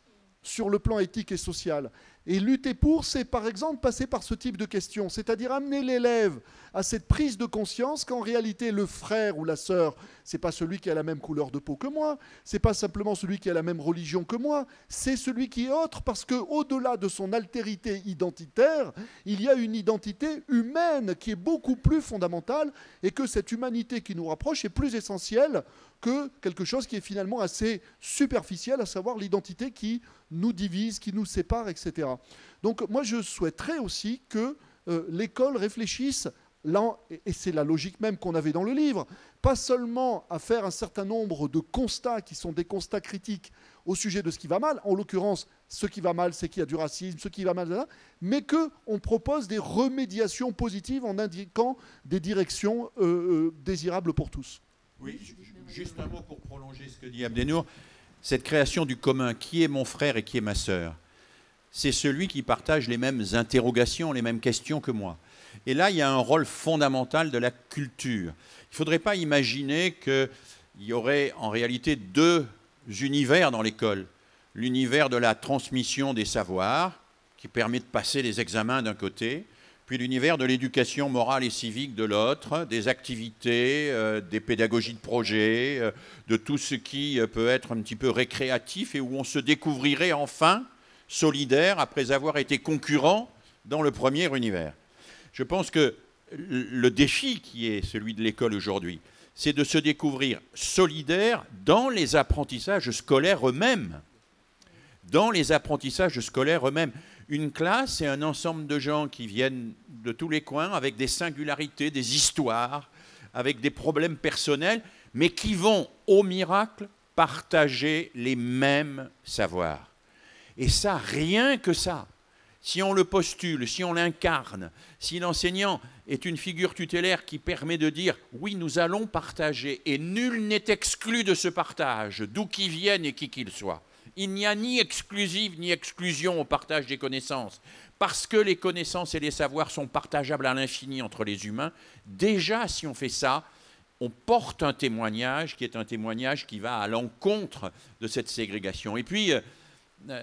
sur le plan éthique et social. Et lutter pour, c'est par exemple passer par ce type de questions, c'est-à-dire amener l'élève à cette prise de conscience qu'en réalité le frère ou la sœur, c'est pas celui qui a la même couleur de peau que moi, c'est pas simplement celui qui a la même religion que moi, c'est celui qui est autre, parce que au-delà de son altérité identitaire, il y a une identité humaine qui est beaucoup plus fondamentale, et que cette humanité qui nous rapproche est plus essentielle que quelque chose qui est finalement assez superficiel, à savoir l'identité qui nous divise, qui nous sépare, etc. Donc moi je souhaiterais aussi que l'école réfléchisse, là, et c'est la logique même qu'on avait dans le livre, pas seulement à faire un certain nombre de constats qui sont des constats critiques au sujet de ce qui va mal, en l'occurrence ce qui va mal c'est qu'il y a du racisme, ce qui va mal, mais qu'on propose des remédiations positives en indiquant des directions désirables pour tous. Oui, juste un mot pour prolonger ce que dit Abdenour. Cette création du commun, qui est mon frère et qui est ma sœur, c'est celui qui partage les mêmes interrogations, les mêmes questions que moi. Et là, il y a un rôle fondamental de la culture. Il ne faudrait pas imaginer qu'il y aurait en réalité deux univers dans l'école. L'univers de la transmission des savoirs, qui permet de passer les examens d'un côté, puis l'univers de l'éducation morale et civique de l'autre, des activités, des pédagogies de projet, de tout ce qui peut être un petit peu récréatif et où on se découvrirait enfin solidaire après avoir été concurrent dans le premier univers. Je pense que le défi qui est celui de l'école aujourd'hui, c'est de se découvrir solidaire dans les apprentissages scolaires eux-mêmes. Dans les apprentissages scolaires eux-mêmes. Une classe, c'est un ensemble de gens qui viennent de tous les coins avec des singularités, des histoires, avec des problèmes personnels, mais qui vont, au miracle, partager les mêmes savoirs. Et ça, rien que ça, si on le postule, si on l'incarne, si l'enseignant est une figure tutélaire qui permet de dire « oui, nous allons partager » et nul n'est exclu de ce partage, d'où qu'il vienne et qui qu'il soit. Il n'y a ni exclusive ni exclusion au partage des connaissances. Parce que les connaissances et les savoirs sont partageables à l'infini entre les humains, déjà, si on fait ça, on porte un témoignage qui est un témoignage qui va à l'encontre de cette ségrégation. Et puis, je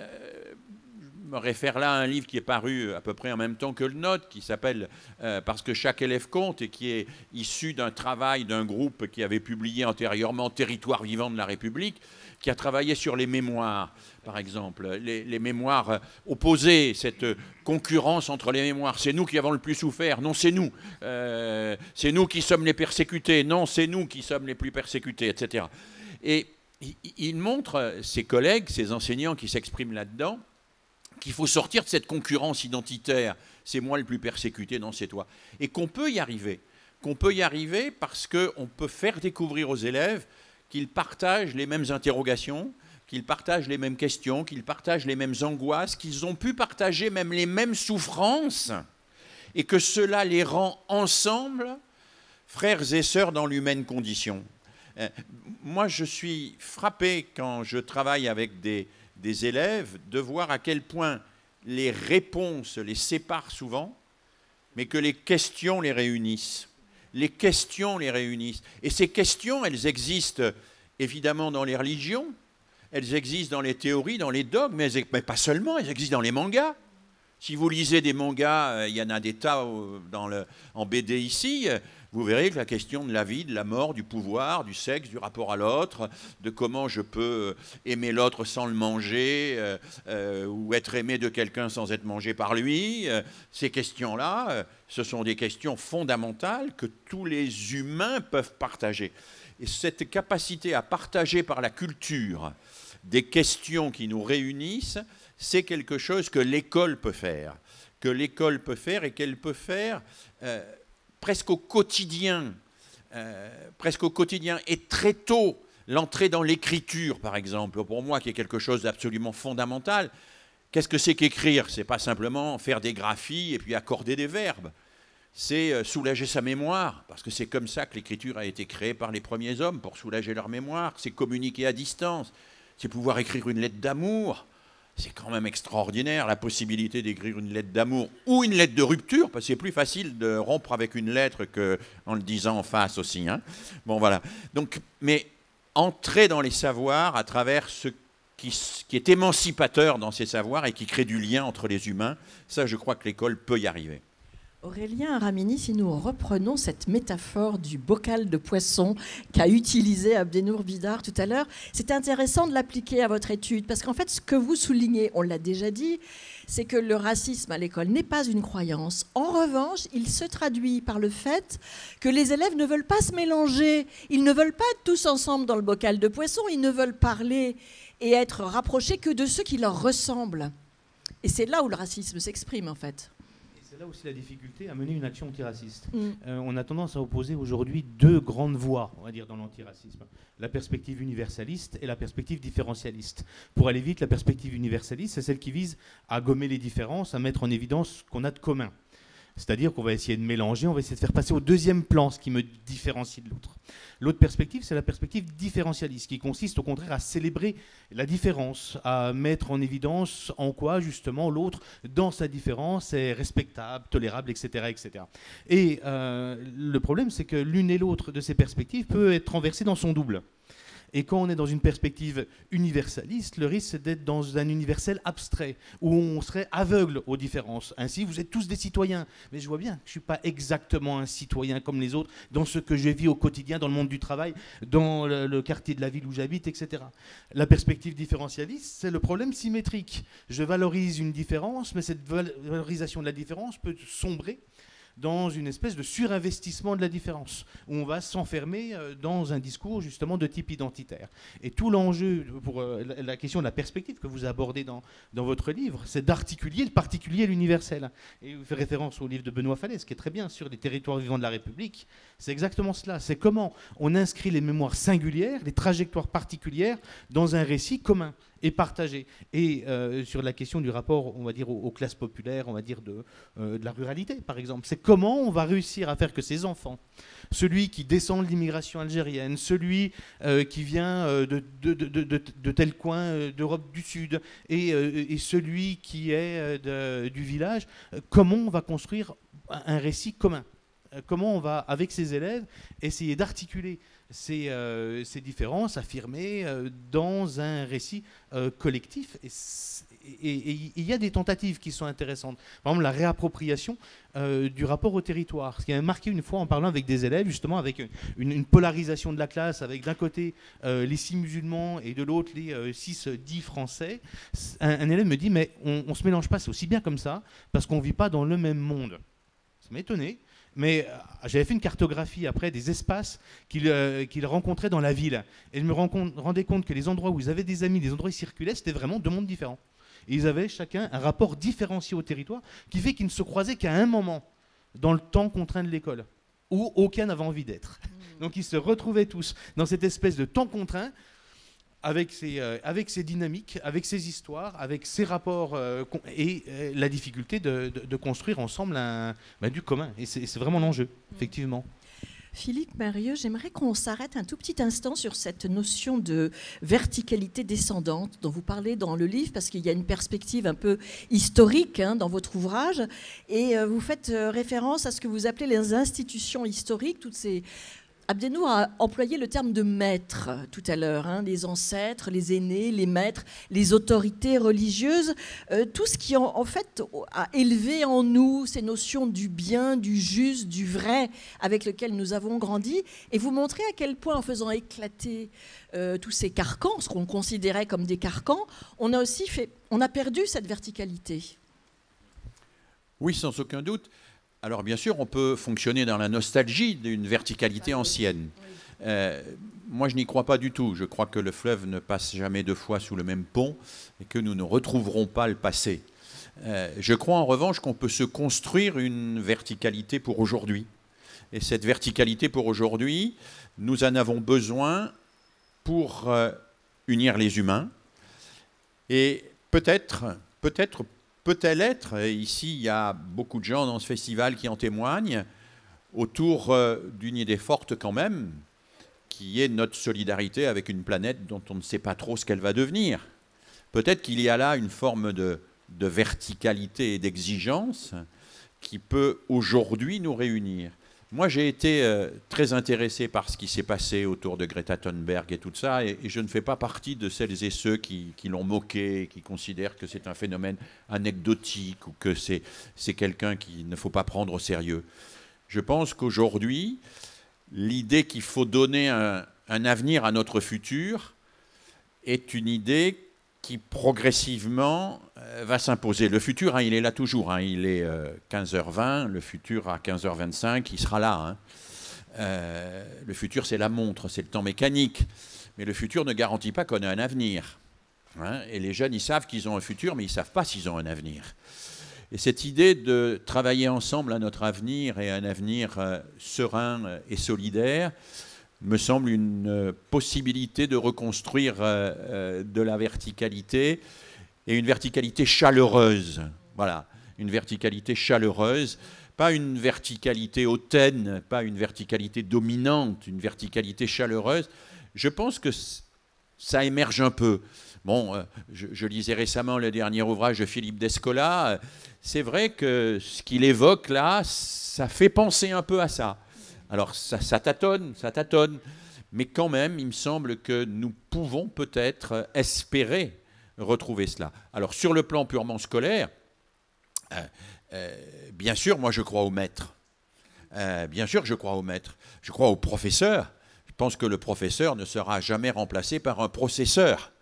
me réfère là à un livre qui est paru à peu près en même temps que le nôtre, qui s'appelle « Parce que chaque élève compte » et qui est issu d'un travail d'un groupe qui avait publié antérieurement « Territoire vivant de la République », qui a travaillé sur les mémoires, par exemple, les mémoires opposées, cette concurrence entre les mémoires. C'est nous qui avons le plus souffert. Non, c'est nous. C'est nous qui sommes les persécutés. Non, c'est nous qui sommes les plus persécutés, etc. Et il montre, ses collègues, ses enseignants qui s'expriment là-dedans, qu'il faut sortir de cette concurrence identitaire. C'est moi le plus persécuté, non, c'est toi. Et qu'on peut y arriver. Qu'on peut y arriver parce qu'on peut faire découvrir aux élèves qu'ils partagent les mêmes interrogations, qu'ils partagent les mêmes questions, qu'ils partagent les mêmes angoisses, qu'ils ont pu partager même les mêmes souffrances, et que cela les rend ensemble frères et sœurs dans l'humaine condition. Moi, je suis frappé quand je travaille avec des élèves de voir à quel point les réponses les séparent souvent, mais que les questions les réunissent. Les questions les réunissent. Et ces questions, elles existent évidemment dans les religions, elles existent dans les théories, dans les dogmes, mais pas seulement, elles existent dans les mangas. Si vous lisez des mangas, il y en a des tas en BD ici, vous verrez que la question de la vie, de la mort, du pouvoir, du sexe, du rapport à l'autre, de comment je peux aimer l'autre sans le manger, ou être aimé de quelqu'un sans être mangé par lui, ces questions-là, ce sont des questions fondamentales que tous les humains peuvent partager. Et cette capacité à partager par la culture des questions qui nous réunissent, c'est quelque chose que l'école peut faire. Que l'école peut faire et qu'elle peut faire presque au quotidien. Et très tôt, l'entrée dans l'écriture, par exemple, pour moi, qui est quelque chose d'absolument fondamental. Qu'est-ce que c'est qu'écrire? C'est pas simplement faire des graphies et puis accorder des verbes. C'est soulager sa mémoire, parce que c'est comme ça que l'écriture a été créée par les premiers hommes, pour soulager leur mémoire. C'est communiquer à distance. C'est pouvoir écrire une lettre d'amour. C'est quand même extraordinaire, la possibilité d'écrire une lettre d'amour ou une lettre de rupture, parce que c'est plus facile de rompre avec une lettre qu'en le disant en face aussi. Hein. Bon, voilà. Donc, mais entrer dans les savoirs à travers ce qui est émancipateur dans ses savoirs et qui crée du lien entre les humains. Ça, je crois que l'école peut y arriver. Aurélien Ramini, si nous reprenons cette métaphore du bocal de poisson qu'a utilisé Abdenour Bidar tout à l'heure, c'est intéressant de l'appliquer à votre étude, parce qu'en fait, ce que vous soulignez, on l'a déjà dit, c'est que le racisme à l'école n'est pas une croyance. En revanche, il se traduit par le fait que les élèves ne veulent pas se mélanger, ils ne veulent pas être tous ensemble dans le bocal de poisson, ils ne veulent parler et être rapprochés que de ceux qui leur ressemblent. Et c'est là où le racisme s'exprime, en fait. C'est là aussi la difficulté à mener une action antiraciste. On a tendance à opposer aujourd'hui deux grandes voies, on va dire, dans l'antiracisme. La perspective universaliste et la perspective différentialiste. Pour aller vite, la perspective universaliste, c'est celle qui vise à gommer les différences, à mettre en évidence ce qu'on a de commun. C'est-à-dire qu'on va essayer de mélanger, on va essayer de faire passer au deuxième plan ce qui me différencie de l'autre. L'autre perspective, c'est la perspective différentialiste, qui consiste au contraire à célébrer la différence, à mettre en évidence en quoi, justement, l'autre, dans sa différence, est respectable, tolérable, etc. etc. Et le problème, c'est que l'une et l'autre de ces perspectives peut être renversée dans son double. Et quand on est dans une perspective universaliste, le risque, c'est d'être dans un universel abstrait, où on serait aveugle aux différences. Ainsi, vous êtes tous des citoyens. Mais je vois bien que je ne suis pas exactement un citoyen comme les autres, dans ce que je vis au quotidien, dans le monde du travail, dans le quartier de la ville où j'habite, etc. La perspective différentialiste, c'est le problème symétrique. Je valorise une différence, mais cette valorisation de la différence peut sombrer dans une espèce de surinvestissement de la différence, où on va s'enfermer dans un discours justement de type identitaire. Et tout l'enjeu pour la question de la perspective que vous abordez dans votre livre, c'est d'articuler le particulier et l'universel. Et vous faites référence au livre de Benoît Falès, qui est très bien sur les territoires vivants de la République. C'est exactement cela. C'est comment on inscrit les mémoires singulières, les trajectoires particulières dans un récit commun et partagé. Et sur la question du rapport, on va dire, aux classes populaires, on va dire de la ruralité, par exemple, c'est comment on va réussir à faire que ces enfants, celui qui descend de l'immigration algérienne, celui qui vient de tel coin d'Europe du Sud, et celui qui est du village, comment on va construire un récit commun ? Comment on va, avec ses élèves, essayer d'articuler ces différences affirmées dans un récit collectif. Et il y a des tentatives qui sont intéressantes. Par exemple, la réappropriation du rapport au territoire. Ce qui m'a marqué une fois en parlant avec des élèves, justement, avec une polarisation de la classe, avec d'un côté les 6 musulmans et de l'autre les 6-10 français. Un élève me dit, mais on ne se mélange pas, c'est aussi bien comme ça, parce qu'on ne vit pas dans le même monde. Ça m'a étonné. Mais j'avais fait une cartographie après des espaces qu'ils rencontraient dans la ville. Et je me rendais compte que les endroits où ils avaient des amis, les endroits où ils circulaient, c'était vraiment 2 mondes différents. Et ils avaient chacun un rapport différencié au territoire qui fait qu'ils ne se croisaient qu'à un moment dans le temps contraint de l'école, où aucun n'avait envie d'être. Donc ils se retrouvaient tous dans cette espèce de temps contraint, avec ses dynamiques, avec ses histoires, avec ses rapports et la difficulté de construire ensemble du commun. Et c'est vraiment l'enjeu, effectivement. Philippe Mérieux, j'aimerais qu'on s'arrête un tout petit instant sur cette notion de verticalité descendante dont vous parlez dans le livre, parce qu'il y a une perspective un peu historique dans votre ouvrage, et vous faites référence à ce que vous appelez les institutions historiques, toutes ces... Abdenour a employé le terme de maître tout à l'heure, les ancêtres, les aînés, les maîtres, les autorités religieuses, tout ce qui en fait a élevé en nous ces notions du bien, du juste, du vrai avec lequel nous avons grandi, et vous montrez à quel point en faisant éclater tous ces carcans, ce qu'on considérait comme des carcans, on a perdu cette verticalité. Oui, sans aucun doute. Alors bien sûr, on peut fonctionner dans la nostalgie d'une verticalité ancienne. Moi, je n'y crois pas du tout. Je crois que le fleuve ne passe jamais 2 fois sous le même pont et que nous ne retrouverons pas le passé. Je crois en revanche qu'on peut se construire une verticalité pour aujourd'hui. Et cette verticalité pour aujourd'hui, nous en avons besoin pour unir les humains. Et peut-elle être, et ici il y a beaucoup de gens dans ce festival qui en témoignent, autour d'une idée forte quand même, qui est notre solidarité avec une planète dont on ne sait pas trop ce qu'elle va devenir. Peut-être qu'il y a là une forme de verticalité et d'exigence qui peut aujourd'hui nous réunir. Moi, j'ai été très intéressé par ce qui s'est passé autour de Greta Thunberg et tout ça, et je ne fais pas partie de celles et ceux qui l'ont moqué, qui considèrent que c'est un phénomène anecdotique ou que c'est quelqu'un qu'il ne faut pas prendre au sérieux. Je pense qu'aujourd'hui, l'idée qu'il faut donner un avenir à notre futur est une idée qui progressivement va s'imposer. Le futur, hein, il est là toujours. Hein, il est 15h20, le futur à 15h25, il sera là. Hein. Le futur, c'est la montre, c'est le temps mécanique. Mais le futur ne garantit pas qu'on a un avenir. Hein, et les jeunes, ils savent qu'ils ont un futur, mais ils ne savent pas s'ils ont un avenir. Et cette idée de travailler ensemble à notre avenir et à un avenir serein et solidaire me semble une possibilité de reconstruire de la verticalité et une verticalité chaleureuse. Voilà, une verticalité chaleureuse, pas une verticalité hautaine, pas une verticalité dominante, une verticalité chaleureuse. Je pense que ça émerge un peu. Bon, je lisais récemment le dernier ouvrage de Philippe Descola. C'est vrai que ce qu'il évoque là, ça fait penser un peu à ça. Alors ça tâtonne, mais quand même, il me semble que nous pouvons peut-être espérer retrouver cela. Alors sur le plan purement scolaire, bien sûr, moi je crois au maître. Bien sûr que je crois au maître. Je crois au professeur. Je pense que le professeur ne sera jamais remplacé par un processeur.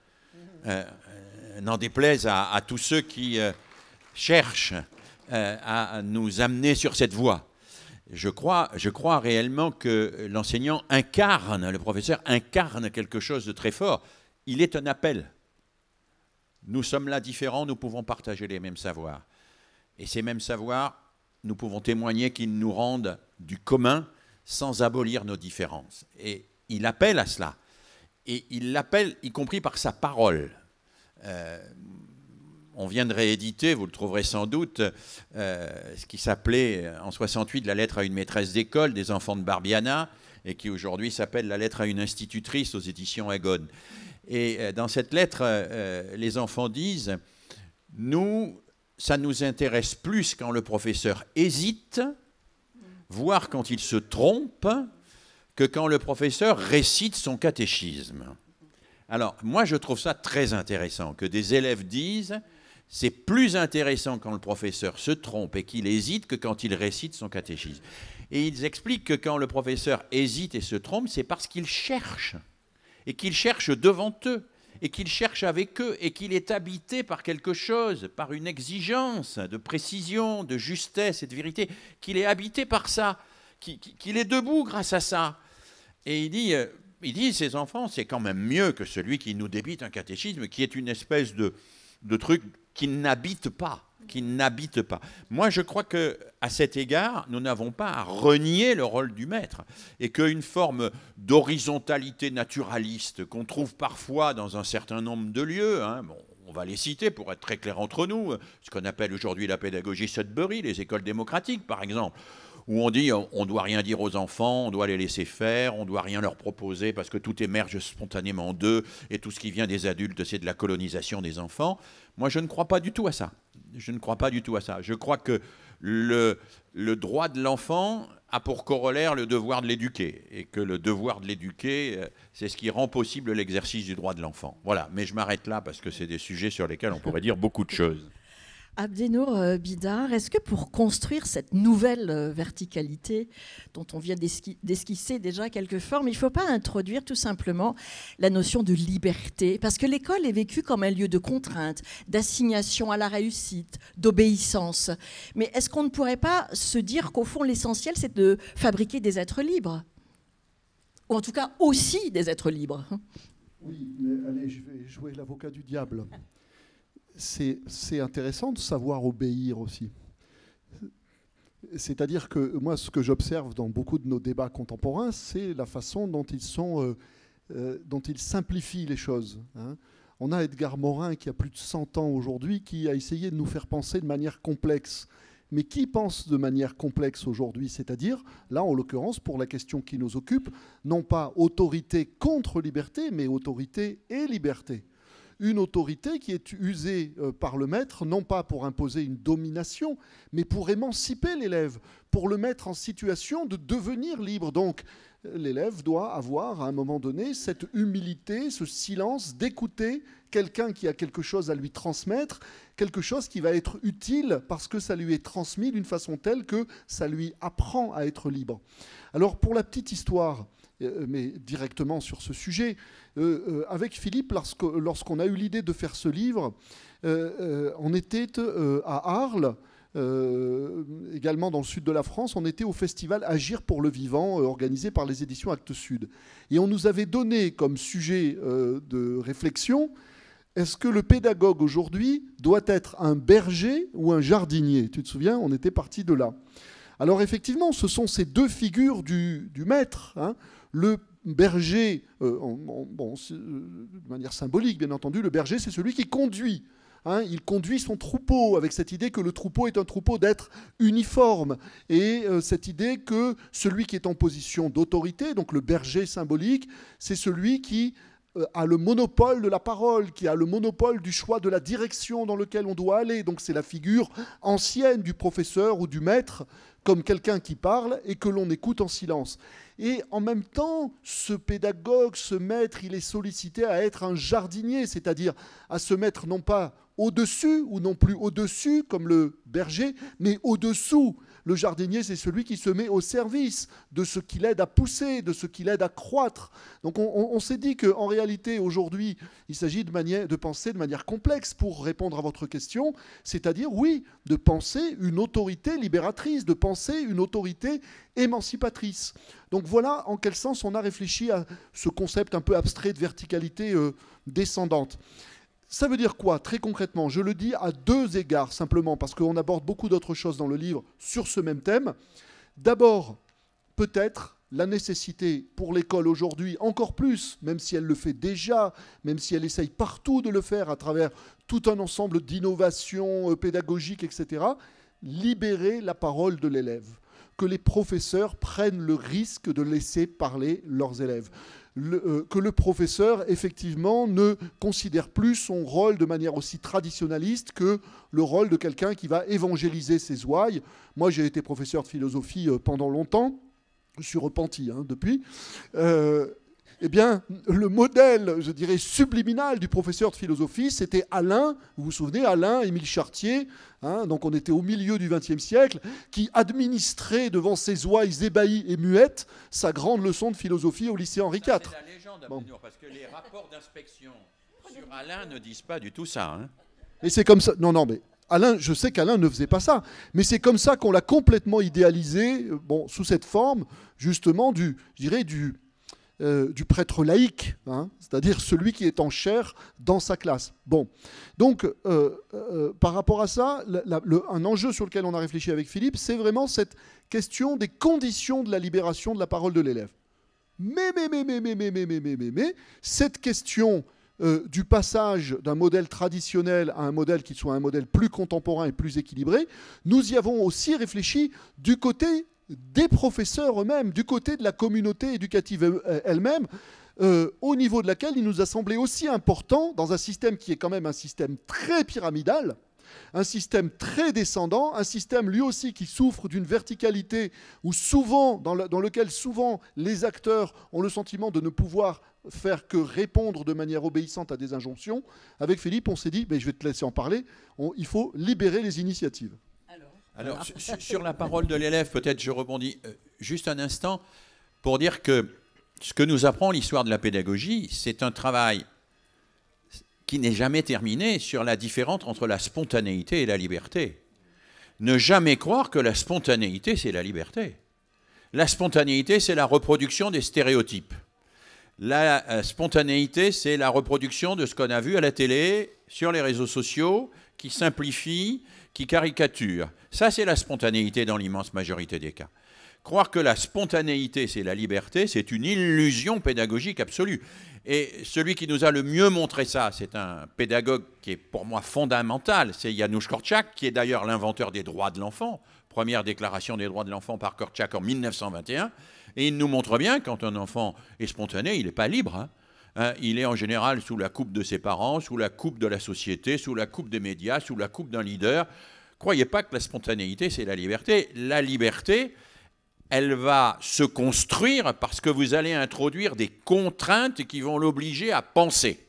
N'en déplaise à tous ceux qui cherchent à nous amener sur cette voie. Je crois réellement que l'enseignant incarne, le professeur incarne quelque chose de très fort. Il est un appel. Nous sommes là différents, nous pouvons partager les mêmes savoirs. Et ces mêmes savoirs, nous pouvons témoigner qu'ils nous rendent du commun sans abolir nos différences. Et il appelle à cela. Et il l'appelle, y compris par sa parole. On vient de rééditer, vous le trouverez sans doute, ce qui s'appelait en 68 la lettre à une maîtresse d'école des enfants de Barbiana, et qui aujourd'hui s'appelle la lettre à une institutrice aux éditions Agone. Et dans cette lettre, les enfants disent « Nous, ça nous intéresse plus quand le professeur hésite, voire quand il se trompe, que quand le professeur récite son catéchisme. » Alors, moi, je trouve ça très intéressant, que des élèves disent « C'est plus intéressant quand le professeur se trompe et qu'il hésite que quand il récite son catéchisme. » Et ils expliquent que quand le professeur hésite et se trompe, c'est parce qu'il cherche, et qu'il cherche devant eux, et qu'il cherche avec eux, et qu'il est habité par quelque chose, par une exigence de précision, de justesse et de vérité, qu'il est habité par ça, qu'il est debout grâce à ça. Et il dit, ces enfants, c'est quand même mieux que celui qui nous débite un catéchisme, qui est une espèce de truc qui n'habite pas. Moi, je crois qu'à cet égard, nous n'avons pas à renier le rôle du maître, et qu'une forme d'horizontalité naturaliste qu'on trouve parfois dans un certain nombre de lieux, hein, bon, on va les citer pour être très clair entre nous, ce qu'on appelle aujourd'hui la pédagogie Sudbury, les écoles démocratiques par exemple, où on dit on ne doit rien dire aux enfants, on doit les laisser faire, on ne doit rien leur proposer parce que tout émerge spontanément d'eux et tout ce qui vient des adultes, c'est de la colonisation des enfants. Moi, je ne crois pas du tout à ça. Je crois que le droit de l'enfant a pour corollaire le devoir de l'éduquer, et que le devoir de l'éduquer, c'est ce qui rend possible l'exercice du droit de l'enfant. Voilà, mais je m'arrête là parce que c'est des sujets sur lesquels on pourrait dire beaucoup de choses. Abdenour Bidar, est-ce que pour construire cette nouvelle verticalité dont on vient d'esquisser déjà quelques formes, il ne faut pas introduire tout simplement la notion de liberté? Parce que l'école est vécue comme un lieu de contrainte, d'assignation à la réussite, d'obéissance. Mais est-ce qu'on ne pourrait pas se dire qu'au fond, l'essentiel, c'est de fabriquer des êtres libres? Ou en tout cas, aussi des êtres libres. Oui, mais allez, je vais jouer l'avocat du diable. C'est intéressant de savoir obéir aussi. C'est-à-dire que moi, ce que j'observe dans beaucoup de nos débats contemporains, c'est la façon dont ils simplifient les choses. Hein. On a Edgar Morin, qui a plus de 100 ans aujourd'hui, qui a essayé de nous faire penser de manière complexe. Mais qui pense de manière complexe aujourd'hui? C'est-à-dire, là, en l'occurrence, pour la question qui nous occupe, non pas autorité contre liberté, mais autorité et liberté. une autorité qui est usée par le maître, non pas pour imposer une domination, mais pour émanciper l'élève, pour le mettre en situation de devenir libre. Donc, l'élève doit avoir, à un moment donné, cette humilité, ce silence d'écouter quelqu'un qui a quelque chose à lui transmettre, quelque chose qui va être utile parce que ça lui est transmis d'une façon telle que ça lui apprend à être libre. Alors, pour la petite histoire, mais directement sur ce sujet, avec Philippe, lorsqu'on a eu l'idée de faire ce livre, on était à Arles, également dans le sud de la France, on était au festival Agir pour le vivant, organisé par les éditions Actes Sud. Et on nous avait donné comme sujet de réflexion, est-ce que le pédagogue aujourd'hui doit être un berger ou un jardinier? Tu te souviens, on était parti de là. Alors effectivement, ce sont ces deux figures du maître. Hein. Le berger, de manière symbolique bien entendu, le berger c'est celui qui conduit. Hein, il conduit son troupeau avec cette idée que le troupeau est un troupeau d'être uniforme et cette idée que celui qui est en position d'autorité, donc le berger symbolique, c'est celui qui a le monopole de la parole, qui a le monopole du choix de la direction dans laquelle on doit aller. Donc c'est la figure ancienne du professeur ou du maître comme quelqu'un qui parle et que l'on écoute en silence. Et en même temps, ce pédagogue, ce maître, il est sollicité à être un jardinier, c'est-à-dire à se mettre non pas au-dessus ou non plus au-dessus comme le berger, mais au-dessous. Le jardinier, c'est celui qui se met au service de ce qui l'aide à pousser, de ce qui l'aide à croître. Donc on s'est dit qu'en réalité, aujourd'hui, il s'agit de penser de manière complexe pour répondre à votre question, c'est-à-dire, oui, de penser une autorité libératrice, de penser une autorité émancipatrice. Donc voilà en quel sens on a réfléchi à ce concept un peu abstrait de verticalité descendante. Ça veut dire quoi, très concrètement? Je le dis à deux égards, simplement, parce qu'on aborde beaucoup d'autres choses dans le livre sur ce même thème. D'abord, peut-être la nécessité pour l'école aujourd'hui, encore plus, même si elle le fait déjà, même si elle essaye partout de le faire à travers tout un ensemble d'innovations pédagogiques, etc., libérer la parole de l'élève, que les professeurs prennent le risque de laisser parler leurs élèves. Que le professeur, effectivement, ne considère plus son rôle de manière aussi traditionnaliste que le rôle de quelqu'un qui va évangéliser ses ouailles. Moi, j'ai été professeur de philosophie pendant longtemps. Je suis repenti depuis. Eh bien, le modèle, je dirais, subliminal du professeur de philosophie, c'était Alain, vous vous souvenez, Alain, Émile Chartier, hein, donc on était au milieu du XXe siècle, qui administrait devant ses ouailles ébahies et muettes sa grande leçon de philosophie au lycée Henri IV. C'est la légende, Abdenour, parce que les rapports d'inspection sur Alain ne disent pas du tout ça. Hein. Et c'est comme ça. Non, mais Alain, je sais qu'Alain ne faisait pas ça, mais c'est comme ça qu'on l'a complètement idéalisé, sous cette forme, justement, du prêtre laïque, hein, c'est-à-dire celui qui est en chair dans sa classe. Bon, donc par rapport à ça, un enjeu sur lequel on a réfléchi avec Philippe, c'est vraiment cette question des conditions de la libération de la parole de l'élève. Mais, cette question du passage d'un modèle traditionnel à un modèle qui soit un modèle plus contemporain et plus équilibré, nous y avons aussi réfléchi du côté des professeurs eux-mêmes, du côté de la communauté éducative elle-même, au niveau de laquelle il nous a semblé aussi important, dans un système qui est quand même un système très pyramidal, un système très descendant, un système lui aussi qui souffre d'une verticalité où souvent, dans lequel souvent les acteurs ont le sentiment de ne pouvoir faire que répondre de manière obéissante à des injonctions. Avec Philippe, on s'est dit, je vais te laisser en parler, il faut libérer les initiatives. Alors, sur la parole de l'élève, peut-être je rebondis juste un instant pour dire que ce que nous apprend l'histoire de la pédagogie, c'est un travail qui n'est jamais terminé sur la différence entre la spontanéité et la liberté. Ne jamais croire que la spontanéité, c'est la liberté. La spontanéité, c'est la reproduction des stéréotypes. La spontanéité, c'est la reproduction de ce qu'on a vu à la télé, sur les réseaux sociaux, qui simplifie, qui caricature. Ça, c'est la spontanéité dans l'immense majorité des cas. Croire que la spontanéité, c'est la liberté, c'est une illusion pédagogique absolue. Et celui qui nous a le mieux montré ça, c'est un pédagogue qui est pour moi fondamental, c'est Janusz Korczak, qui est d'ailleurs l'inventeur des droits de l'enfant, première déclaration des droits de l'enfant par Korczak en 1921. Et il nous montre bien, quand un enfant est spontané, il n'est pas libre. Hein. hein, il est en général sous la coupe de ses parents, sous la coupe de la société, sous la coupe des médias, sous la coupe d'un leader. Croyez pas que la spontanéité, c'est la liberté. La liberté, elle va se construire parce que vous allez introduire des contraintes qui vont l'obliger à penser.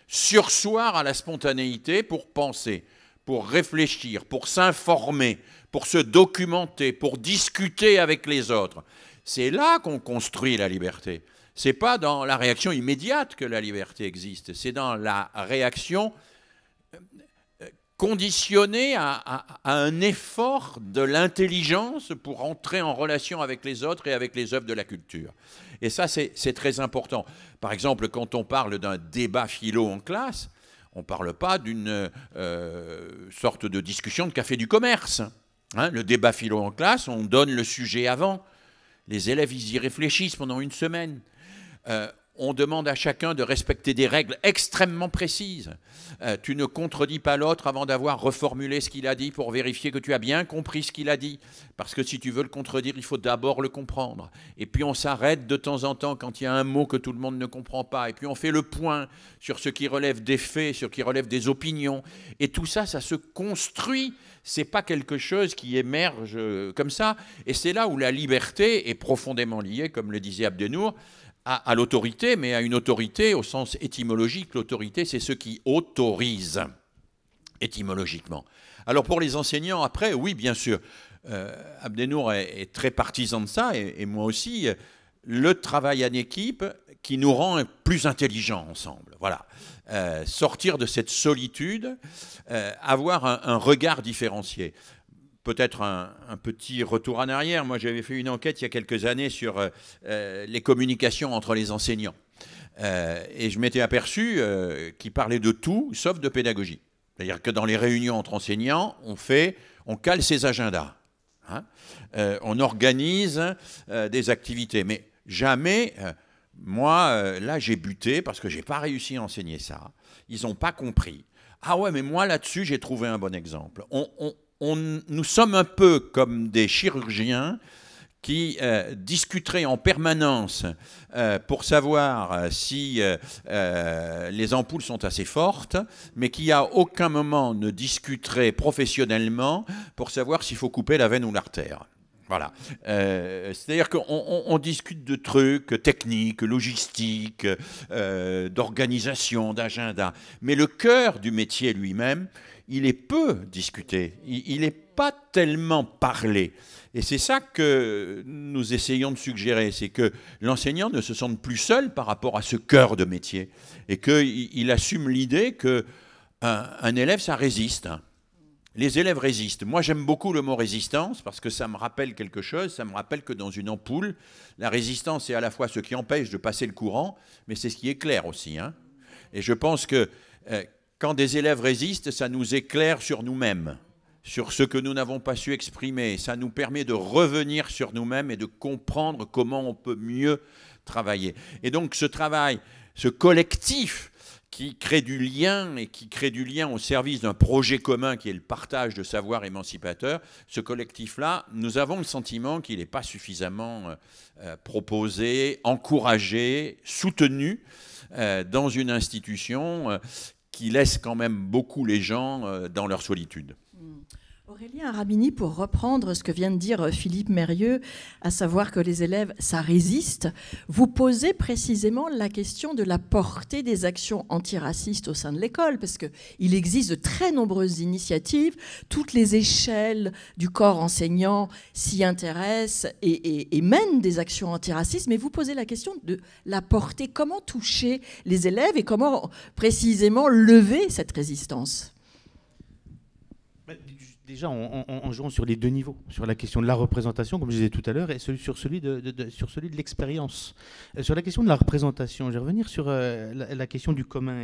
Surseoir à la spontanéité pour penser, pour réfléchir, pour s'informer, pour se documenter, pour discuter avec les autres. C'est là qu'on construit la liberté. Ce n'est pas dans la réaction immédiate que la liberté existe, c'est dans la réaction conditionnée à un effort de l'intelligence pour entrer en relation avec les autres et avec les œuvres de la culture. Et ça, c'est très important. Par exemple, quand on parle d'un débat philo en classe, on ne parle pas d'une sorte de discussion de café du commerce. Hein, le débat philo en classe, on donne le sujet avant. Les élèves, ils y réfléchissent pendant une semaine. On demande à chacun de respecter des règles extrêmement précises. Tu ne contredis pas l'autre avant d'avoir reformulé ce qu'il a dit pour vérifier que tu as bien compris ce qu'il a dit. Parce que si tu veux le contredire, il faut d'abord le comprendre. Et puis on s'arrête de temps en temps quand il y a un mot que tout le monde ne comprend pas. Et puis on fait le point sur ce qui relève des faits, sur ce qui relève des opinions. Et tout ça, ça se construit. Ce n'est pas quelque chose qui émerge comme ça. Et c'est là où la liberté est profondément liée, comme le disait Abdenour, à l'autorité, mais à une autorité au sens étymologique. L'autorité, c'est ce qui autorise, étymologiquement. Alors pour les enseignants, après, oui, bien sûr, Abdenour est très partisan de ça, et moi aussi, le travail en équipe qui nous rend plus intelligents ensemble. Voilà. Sortir de cette solitude, avoir un regard différencié. Peut-être un petit retour en arrière. Moi, j'avais fait une enquête il y a quelques années sur les communications entre les enseignants. Et je m'étais aperçu qu'ils parlaient de tout, sauf de pédagogie. C'est-à-dire que dans les réunions entre enseignants, on cale ses agendas. Hein, on organise des activités. Mais jamais, moi, là, j'ai buté parce que je n'ai pas réussi à enseigner ça. Ils n'ont pas compris. Ah ouais, mais moi, là-dessus, j'ai trouvé un bon exemple. Nous sommes un peu comme des chirurgiens qui discuteraient en permanence pour savoir si les ampoules sont assez fortes, mais qui à aucun moment ne discuteraient professionnellement pour savoir s'il faut couper la veine ou l'artère. Voilà. C'est-à-dire qu'on discute de trucs techniques, logistiques, d'organisation, d'agenda. Mais le cœur du métier lui-même, il est peu discuté. Il n'est pas tellement parlé. Et c'est ça que nous essayons de suggérer, c'est que l'enseignant ne se sente plus seul par rapport à ce cœur de métier et qu'il assume l'idée qu'un élève, ça résiste. Les élèves résistent. Moi, j'aime beaucoup le mot résistance parce que ça me rappelle quelque chose. Ça me rappelle que dans une ampoule, la résistance, c'est à la fois ce qui empêche de passer le courant, mais c'est ce qui éclaire aussi. Hein. Et je pense que quand des élèves résistent, ça nous éclaire sur nous-mêmes, sur ce que nous n'avons pas su exprimer. Ça nous permet de revenir sur nous-mêmes et de comprendre comment on peut mieux travailler. Et donc, ce travail, ce collectif qui crée du lien et qui crée du lien au service d'un projet commun qui est le partage de savoir émancipateur, ce collectif-là, nous avons le sentiment qu'il n'est pas suffisamment proposé, encouragé, soutenu dans une institution qui laisse quand même beaucoup les gens dans leur solitude. Aurélien Arabini, pour reprendre ce que vient de dire Philippe Mérieux, à savoir que les élèves, ça résiste, vous posez précisément la question de la portée des actions antiracistes au sein de l'école, parce qu'il existe de très nombreuses initiatives, toutes les échelles du corps enseignant s'y intéressent et mènent des actions antiracistes, mais vous posez la question de la portée, comment toucher les élèves et comment précisément lever cette résistance. Déjà, en jouant sur les deux niveaux, sur la question de la représentation, comme je disais tout à l'heure, et sur celui de l'expérience. Sur la question de la représentation, je vais revenir sur la question du commun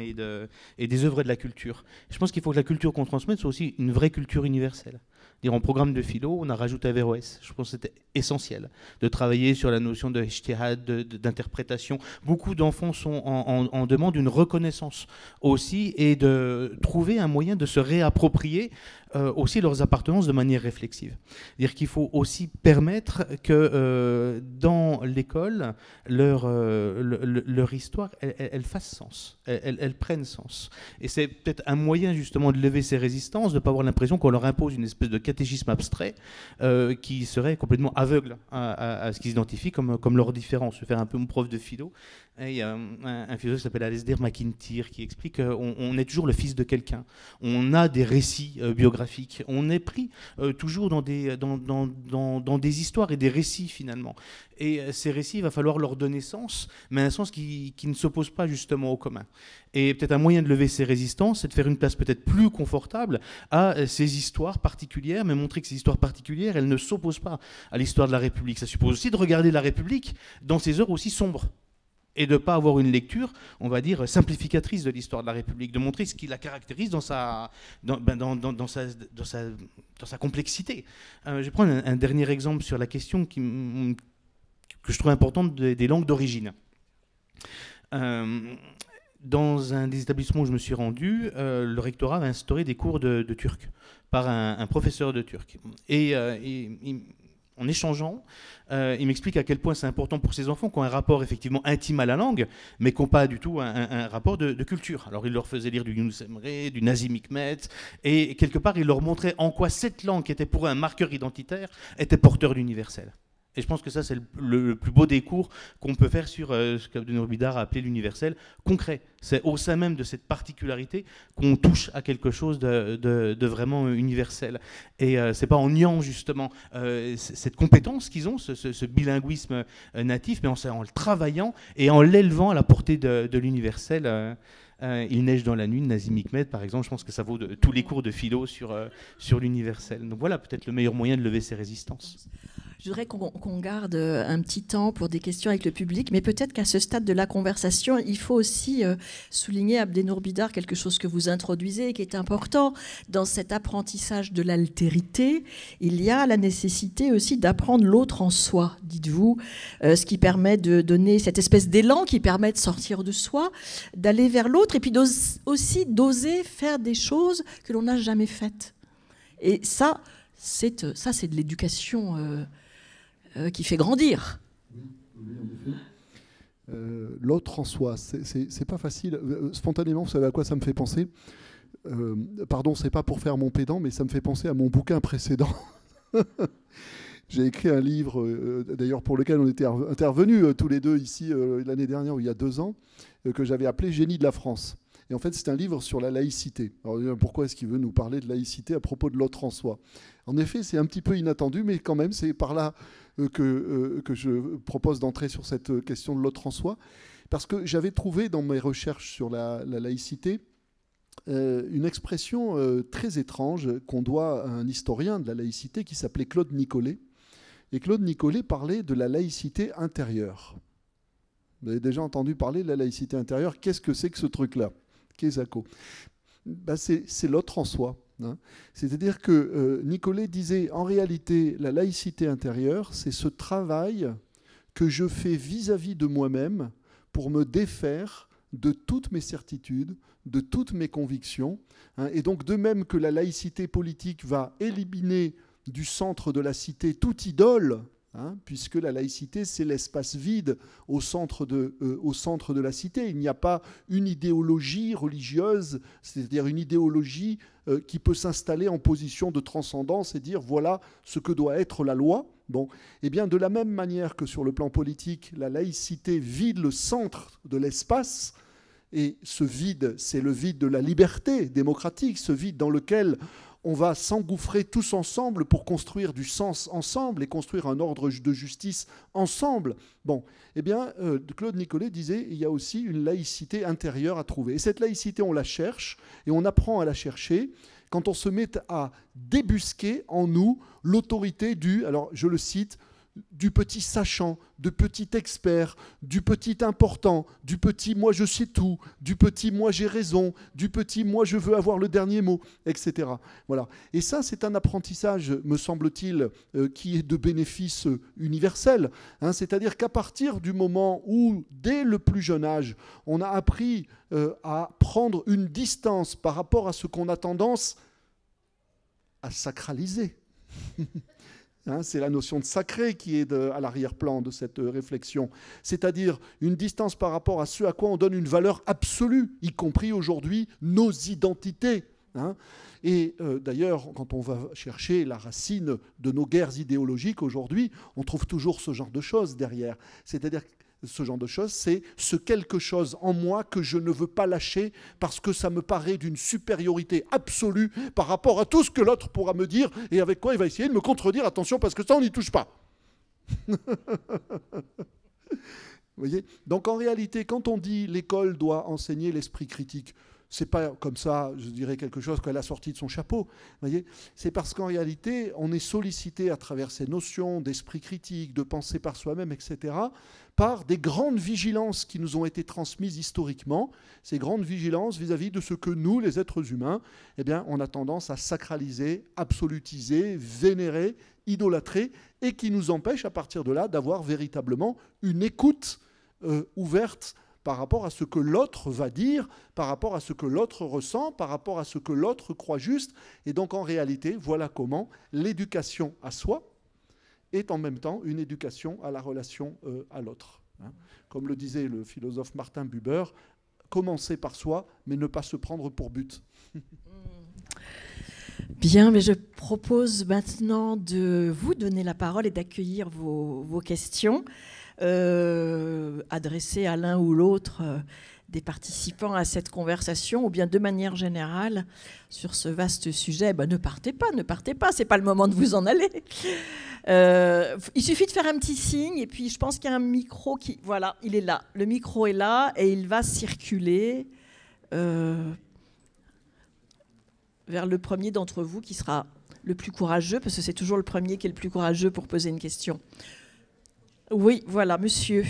et des œuvres de la culture. Je pense qu'il faut que la culture qu'on transmette soit aussi une vraie culture universelle. En programme de philo, on a rajouté Averroès. Je pense que c'était essentiel de travailler sur la notion de ijtihad, d'interprétation. Beaucoup d'enfants sont en demande d'une reconnaissance aussi et de trouver un moyen de se réapproprier aussi leurs appartenances de manière réflexive. C'est-à-dire qu'il faut aussi permettre que dans l'école, leur histoire, elle fasse sens, elle prenne sens. Et c'est peut-être un moyen justement de lever ces résistances, de ne pas avoir l'impression qu'on leur impose une espèce de catéchisme abstrait qui serait complètement aveugle à ce qu'ils identifient comme leur différence. Je vais faire un peu mon prof de philo. Et il y a un philosophe qui s'appelle Alasdair MacIntyre qui explique qu'on est toujours le fils de quelqu'un. On a des récits biographiques. On est pris toujours dans des histoires et des récits finalement. Et ces récits, il va falloir leur donner sens, mais un sens qui ne s'oppose pas justement au commun. Et peut-être un moyen de lever ces résistances, c'est de faire une place peut-être plus confortable à ces histoires particulières, mais montrer que ces histoires particulières, elles ne s'opposent pas à l'histoire de la République. Ça suppose aussi de regarder la République dans ces heures aussi sombres. Et de ne pas avoir une lecture, on va dire, simplificatrice de l'histoire de la République, de montrer ce qui la caractérise dans sa complexité. Je vais prendre un dernier exemple sur la question que je trouve importante des langues d'origine. Dans un des établissements où je me suis rendu, le rectorat va instaurer des cours de turc par un professeur de turc. Et en échangeant, il m'explique à quel point c'est important pour ces enfants qui ont un rapport effectivement intime à la langue, mais qui n'ont pas du tout un rapport de culture. Alors il leur faisait lire du Yunus Emre, du Nazim Hikmet, et quelque part il leur montrait en quoi cette langue, qui était pour eux un marqueur identitaire, était porteur d'universel. Et je pense que ça, c'est le plus beau des cours qu'on peut faire sur ce qu'Abdennour Bidar a appelé l'universel concret. C'est au sein même de cette particularité qu'on touche à quelque chose de vraiment universel. Et c'est pas en niant justement cette compétence qu'ils ont, ce bilinguisme natif, mais en le travaillant et en l'élevant à la portée de l'universel. Il neige dans la nuit, Nazim Hikmet, par exemple, je pense que ça vaut tous les cours de philo sur l'universel. Donc voilà peut-être le meilleur moyen de lever ces résistances. Je voudrais qu'on garde un petit temps pour des questions avec le public, mais peut-être qu'à ce stade de la conversation, il faut aussi souligner, Abdennour Bidar, quelque chose que vous introduisez et qui est important. Dans cet apprentissage de l'altérité, il y a la nécessité aussi d'apprendre l'autre en soi, dites-vous, ce qui permet de donner cette espèce d'élan qui permet de sortir de soi, d'aller vers l'autre, et puis aussi d'oser faire des choses que l'on n'a jamais faites. Et ça, c'est de l'éducation qui fait grandir. Oui, en effet. L'autre en soi, c'est pas facile. Spontanément, vous savez à quoi ça me fait penser ? Pardon, c'est pas pour faire mon pédant, mais ça me fait penser à mon bouquin précédent. J'ai écrit un livre, d'ailleurs pour lequel on était intervenus tous les deux ici l'année dernière, ou il y a 2 ans, que j'avais appelé Génie de la France. Et en fait, c'est un livre sur la laïcité. Alors, pourquoi est-ce qu'il veut nous parler de laïcité à propos de l'autre en soi ? En effet, c'est un petit peu inattendu, mais quand même, c'est par là que je propose d'entrer sur cette question de l'autre en soi. Parce que j'avais trouvé dans mes recherches sur la laïcité une expression très étrange qu'on doit à un historien de la laïcité qui s'appelait Claude Nicollet. Et Claude Nicollet parlait de la laïcité intérieure. Vous avez déjà entendu parler de la laïcité intérieure. Qu'est-ce que c'est que ce truc-là ? C'est l'autre en soi. Hein. C'est-à-dire que Nicollet disait, en réalité, la laïcité intérieure, c'est ce travail que je fais vis-à-vis de moi-même pour me défaire de toutes mes certitudes, de toutes mes convictions. Hein. Et donc, de même que la laïcité politique va éliminer du centre de la cité toute idole, hein, puisque la laïcité, c'est l'espace vide au centre de la cité. Il n'y a pas une idéologie religieuse, c'est-à-dire une idéologie qui peut s'installer en position de transcendance et dire voilà ce que doit être la loi. Bon, eh bien, de la même manière que sur le plan politique, la laïcité vide le centre de l'espace, et ce vide, c'est le vide de la liberté démocratique, ce vide dans lequel on va s'engouffrer tous ensemble pour construire du sens ensemble et construire un ordre de justice ensemble. Bon, eh bien, Claude Nicollet disait il y a aussi une laïcité intérieure à trouver. Et cette laïcité, on la cherche et on apprend à la chercher quand on se met à débusquer en nous l'autorité du, alors je le cite, du petit sachant, du petit expert, du petit important, du petit moi je sais tout, du petit moi j'ai raison, du petit moi je veux avoir le dernier mot, etc. Voilà. Et ça, c'est un apprentissage, me semble-t-il, qui est de bénéfice universel. Hein, c'est-à-dire qu'à partir du moment où, dès le plus jeune âge, on a appris à prendre une distance par rapport à ce qu'on a tendance à sacraliser. Hein, c'est la notion de sacré qui est à l'arrière-plan de cette réflexion. C'est-à-dire une distance par rapport à ce à quoi on donne une valeur absolue, y compris aujourd'hui nos identités. Hein. Et d'ailleurs, quand on va chercher la racine de nos guerres idéologiques aujourd'hui, on trouve toujours ce genre de choses derrière. C'est-à-dire ce genre de choses, c'est ce quelque chose en moi que je ne veux pas lâcher parce que ça me paraît d'une supériorité absolue par rapport à tout ce que l'autre pourra me dire et avec quoi il va essayer de me contredire. Attention, parce que ça, on n'y touche pas. Vous voyez ? Donc en réalité, quand on dit l'école doit enseigner l'esprit critique, c'est pas comme ça, je dirais quelque chose qu'elle a sorti de son chapeau. Voyez, c'est parce qu'en réalité, on est sollicité à travers ces notions d'esprit critique, de penser par soi-même, etc., par des grandes vigilances qui nous ont été transmises historiquement, ces grandes vigilances vis-à-vis de ce que nous, les êtres humains, eh bien, on a tendance à sacraliser, absolutiser, vénérer, idolâtrer, et qui nous empêchent à partir de là d'avoir véritablement une écoute ouverte par rapport à ce que l'autre va dire, par rapport à ce que l'autre ressent, par rapport à ce que l'autre croit juste. Et donc en réalité, voilà comment l'éducation à soi est en même temps une éducation à la relation à l'autre. Hein. Comme le disait le philosophe Martin Buber, commencer par soi, mais ne pas se prendre pour but. Bien, mais je propose maintenant de vous donner la parole et d'accueillir vos questions. Adressé à l'un ou l'autre des participants à cette conversation, ou bien de manière générale sur ce vaste sujet. Ne partez pas, c'est pas le moment de vous en aller. Il suffit de faire un petit signe, et puis je pense qu'il y a un micro qui... Voilà, il est là. Le micro est là, et il va circuler vers le premier d'entre vous qui sera le plus courageux, parce que c'est toujours le premier qui est le plus courageux pour poser une question. Oui, voilà, monsieur.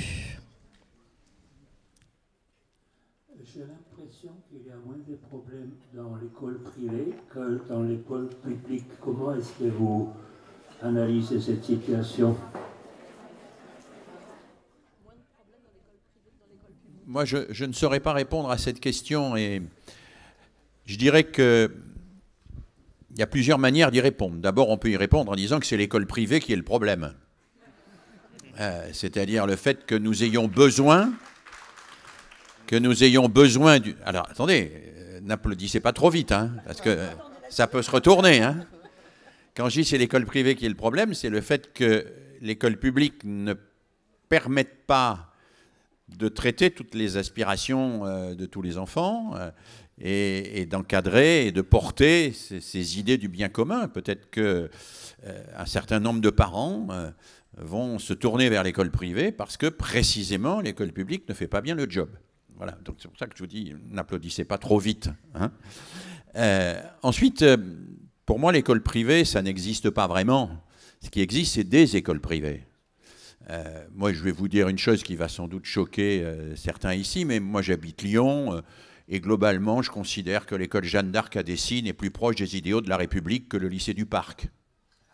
J'ai l'impression qu'il y a moins de problèmes dans l'école privée que dans l'école publique. Comment est-ce que vous analysez cette situation ? Moi, je ne saurais pas répondre à cette question et je dirais que il y a plusieurs manières d'y répondre. D'abord, on peut y répondre en disant que c'est l'école privée qui est le problème. C'est-à-dire le fait que nous ayons besoin du... Alors, attendez, n'applaudissez pas trop vite, hein, parce que ça peut se retourner. Hein. Quand je dis c'est l'école privée qui est le problème, c'est le fait que l'école publique ne permette pas de traiter toutes les aspirations de tous les enfants et d'encadrer et de porter ces idées du bien commun. Peut-être qu'un certain nombre de parents... vont se tourner vers l'école privée parce que, précisément, l'école publique ne fait pas bien le job. Voilà, donc c'est pour ça que je vous dis, n'applaudissez pas trop vite. Hein. Ensuite, pour moi, l'école privée, ça n'existe pas vraiment. Ce qui existe, c'est des écoles privées. Moi, je vais vous dire une chose qui va sans doute choquer certains ici, mais moi, j'habite Lyon, et globalement, je considère que l'école Jeanne d'Arc à Dessines est plus proche des idéaux de la République que le lycée du Parc,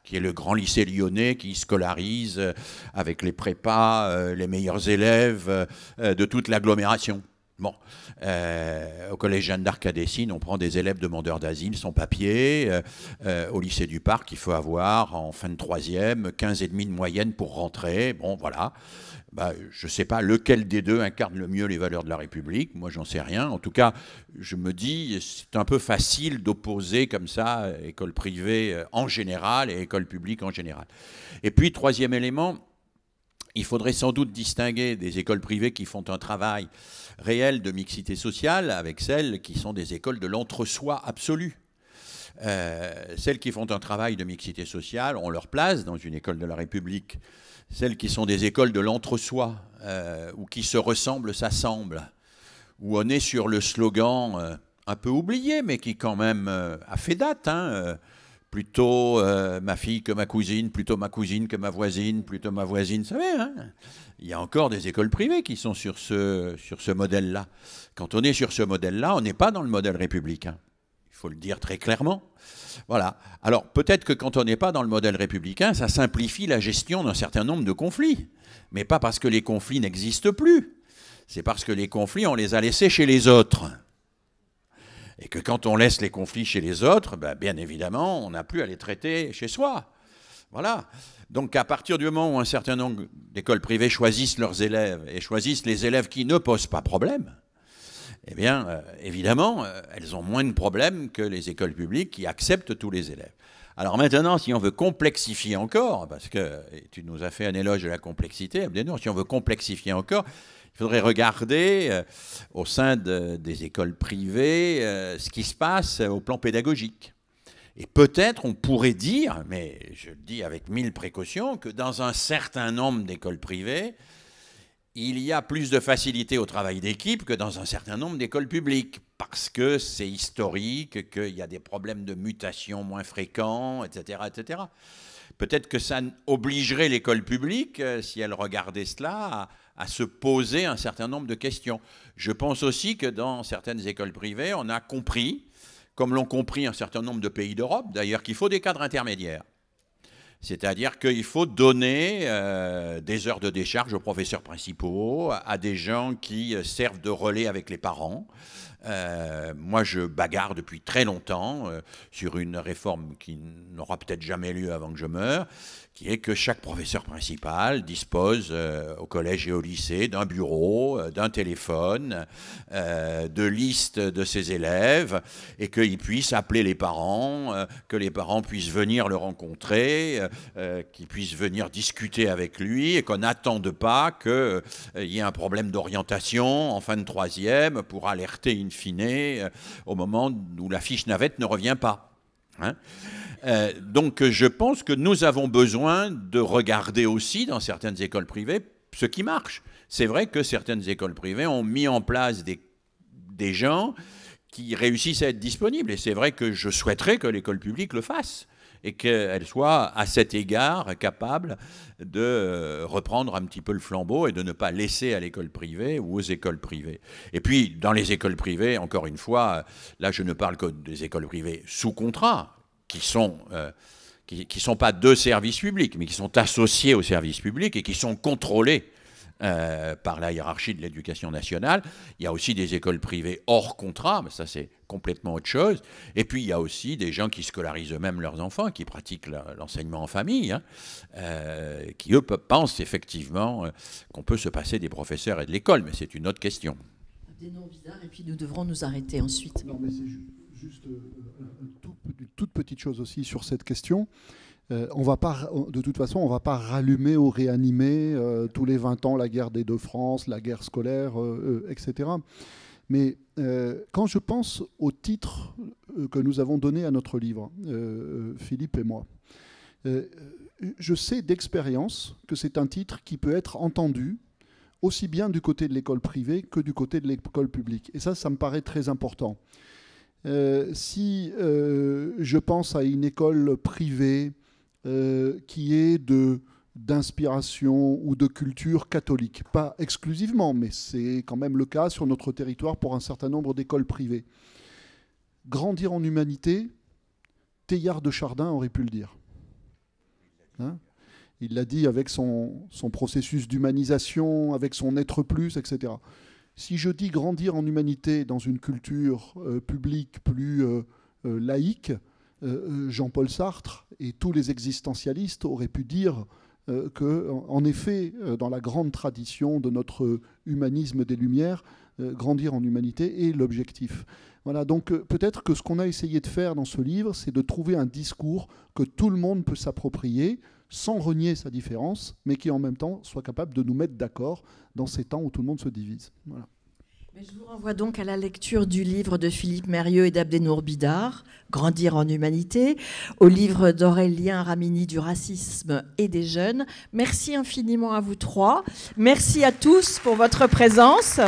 qui est le grand lycée lyonnais qui scolarise avec les prépas les meilleurs élèves de toute l'agglomération. Bon, au collège Jeanne d'Arc à Dessines, on prend des élèves demandeurs d'asile sans papier. Au lycée du Parc, il faut avoir en fin de troisième 15,5 de moyenne pour rentrer. Bon, voilà. Je ne sais pas lequel des deux incarne le mieux les valeurs de la République. Moi, j'en sais rien. En tout cas, je me dis, c'est un peu facile d'opposer comme ça école privée en général et école publique en général. Et puis, troisième élément, il faudrait sans doute distinguer des écoles privées qui font un travail réel de mixité sociale avec celles qui sont des écoles de l'entre-soi absolu. Celles qui font un travail de mixité sociale ont leur place dans une école de la République. Celles qui sont des écoles de l'entre-soi, ou qui se ressemblent, s'assemblent, où on est sur le slogan un peu oublié, mais qui quand même a fait date, hein, plutôt ma fille que ma cousine, plutôt ma cousine que ma voisine, plutôt ma voisine, vous savez, hein. Il y a encore des écoles privées qui sont sur ce modèle-là. Quand on est sur ce modèle-là, on n'est pas dans le modèle républicain. Il faut le dire très clairement. Voilà. Alors, peut-être que quand on n'est pas dans le modèle républicain, ça simplifie la gestion d'un certain nombre de conflits. Mais pas parce que les conflits n'existent plus. C'est parce que les conflits, on les a laissés chez les autres. Et que quand on laisse les conflits chez les autres, bien évidemment, on n'a plus à les traiter chez soi. Voilà. Donc à partir du moment où un certain nombre d'écoles privées choisissent leurs élèves et choisissent les élèves qui ne posent pas problème, eh bien, évidemment, elles ont moins de problèmes que les écoles publiques qui acceptent tous les élèves. Alors maintenant, si on veut complexifier encore, parce que tu nous as fait un éloge de la complexité, Abdenour, si on veut complexifier encore, il faudrait regarder au sein des écoles privées ce qui se passe au plan pédagogique. Et peut-être on pourrait dire, mais je le dis avec 1000 précautions, que dans un certain nombre d'écoles privées, il y a plus de facilité au travail d'équipe que dans un certain nombre d'écoles publiques, parce que c'est historique, qu'il y a des problèmes de mutation moins fréquents, etc., etc. Peut-être que ça obligerait l'école publique, si elle regardait cela, à se poser un certain nombre de questions. Je pense aussi que dans certaines écoles privées, on a compris, comme l'ont compris un certain nombre de pays d'Europe, d'ailleurs, qu'il faut des cadres intermédiaires. C'est-à-dire qu'il faut donner des heures de décharge aux professeurs principaux, à des gens qui servent de relais avec les parents. Moi, je bagarre depuis très longtemps sur une réforme qui n'aura peut-être jamais lieu avant que je meure, qui est que chaque professeur principal dispose au collège et au lycée d'un bureau, d'un téléphone, de listes de ses élèves, et qu'il puisse appeler les parents, que les parents puissent venir le rencontrer, qu'ils puissent venir discuter avec lui, et qu'on n'attende pas qu'il y ait un problème d'orientation en fin de troisième pour alerter in fine au moment où la fiche navette ne revient pas. Hein ? Donc je pense que nous avons besoin de regarder aussi dans certaines écoles privées ce qui marche. C'est vrai que certaines écoles privées ont mis en place des gens qui réussissent à être disponibles. Et c'est vrai que je souhaiterais que l'école publique le fasse et qu'elle soit à cet égard capable de reprendre un petit peu le flambeau et de ne pas laisser à l'école privée ou aux écoles privées. Et puis dans les écoles privées, encore une fois, là je ne parle que des écoles privées sous contrat, qui sont pas de services publics, mais qui sont associés au service public et qui sont contrôlés par la hiérarchie de l'éducation nationale. Il y a aussi des écoles privées hors contrat, mais ça c'est complètement autre chose. Et puis il y a aussi des gens qui scolarisent eux-mêmes leurs enfants, qui pratiquent l'enseignement en famille, hein, qui eux pensent effectivement qu'on peut se passer des professeurs et de l'école, mais c'est une autre question. Des noms bizarres, et puis nous devrons nous arrêter ensuite. Non, mais c'est juste une toute petite chose aussi sur cette question. On va pas, de toute façon, on ne va pas rallumer ou réanimer tous les 20 ans la guerre des deux France, la guerre scolaire, etc. Mais quand je pense au titre que nous avons donné à notre livre, Philippe et moi, je sais d'expérience que c'est un titre qui peut être entendu aussi bien du côté de l'école privée que du côté de l'école publique. Et ça me paraît très important. Si je pense à une école privée qui est d'inspiration ou de culture catholique, pas exclusivement, mais c'est quand même le cas sur notre territoire pour un certain nombre d'écoles privées. Grandir en humanité, Teilhard de Chardin aurait pu le dire. Hein ? Il l'a dit avec son processus d'humanisation, avec son être plus, etc. Si je dis grandir en humanité dans une culture publique plus laïque, Jean-Paul Sartre et tous les existentialistes auraient pu dire qu'en effet, dans la grande tradition de notre humanisme des Lumières, grandir en humanité est l'objectif. Voilà, donc peut-être que ce qu'on a essayé de faire dans ce livre, c'est de trouver un discours que tout le monde peut s'approprier, sans renier sa différence, mais qui en même temps soit capable de nous mettre d'accord dans ces temps où tout le monde se divise. Voilà. Mais je vous renvoie donc à la lecture du livre de Philippe Mérieux et d'Abdenour Bidar, Grandir en humanité, au livre d'Aurélien Ramini du racisme et des jeunes. Merci infiniment à vous trois. Merci à tous pour votre présence.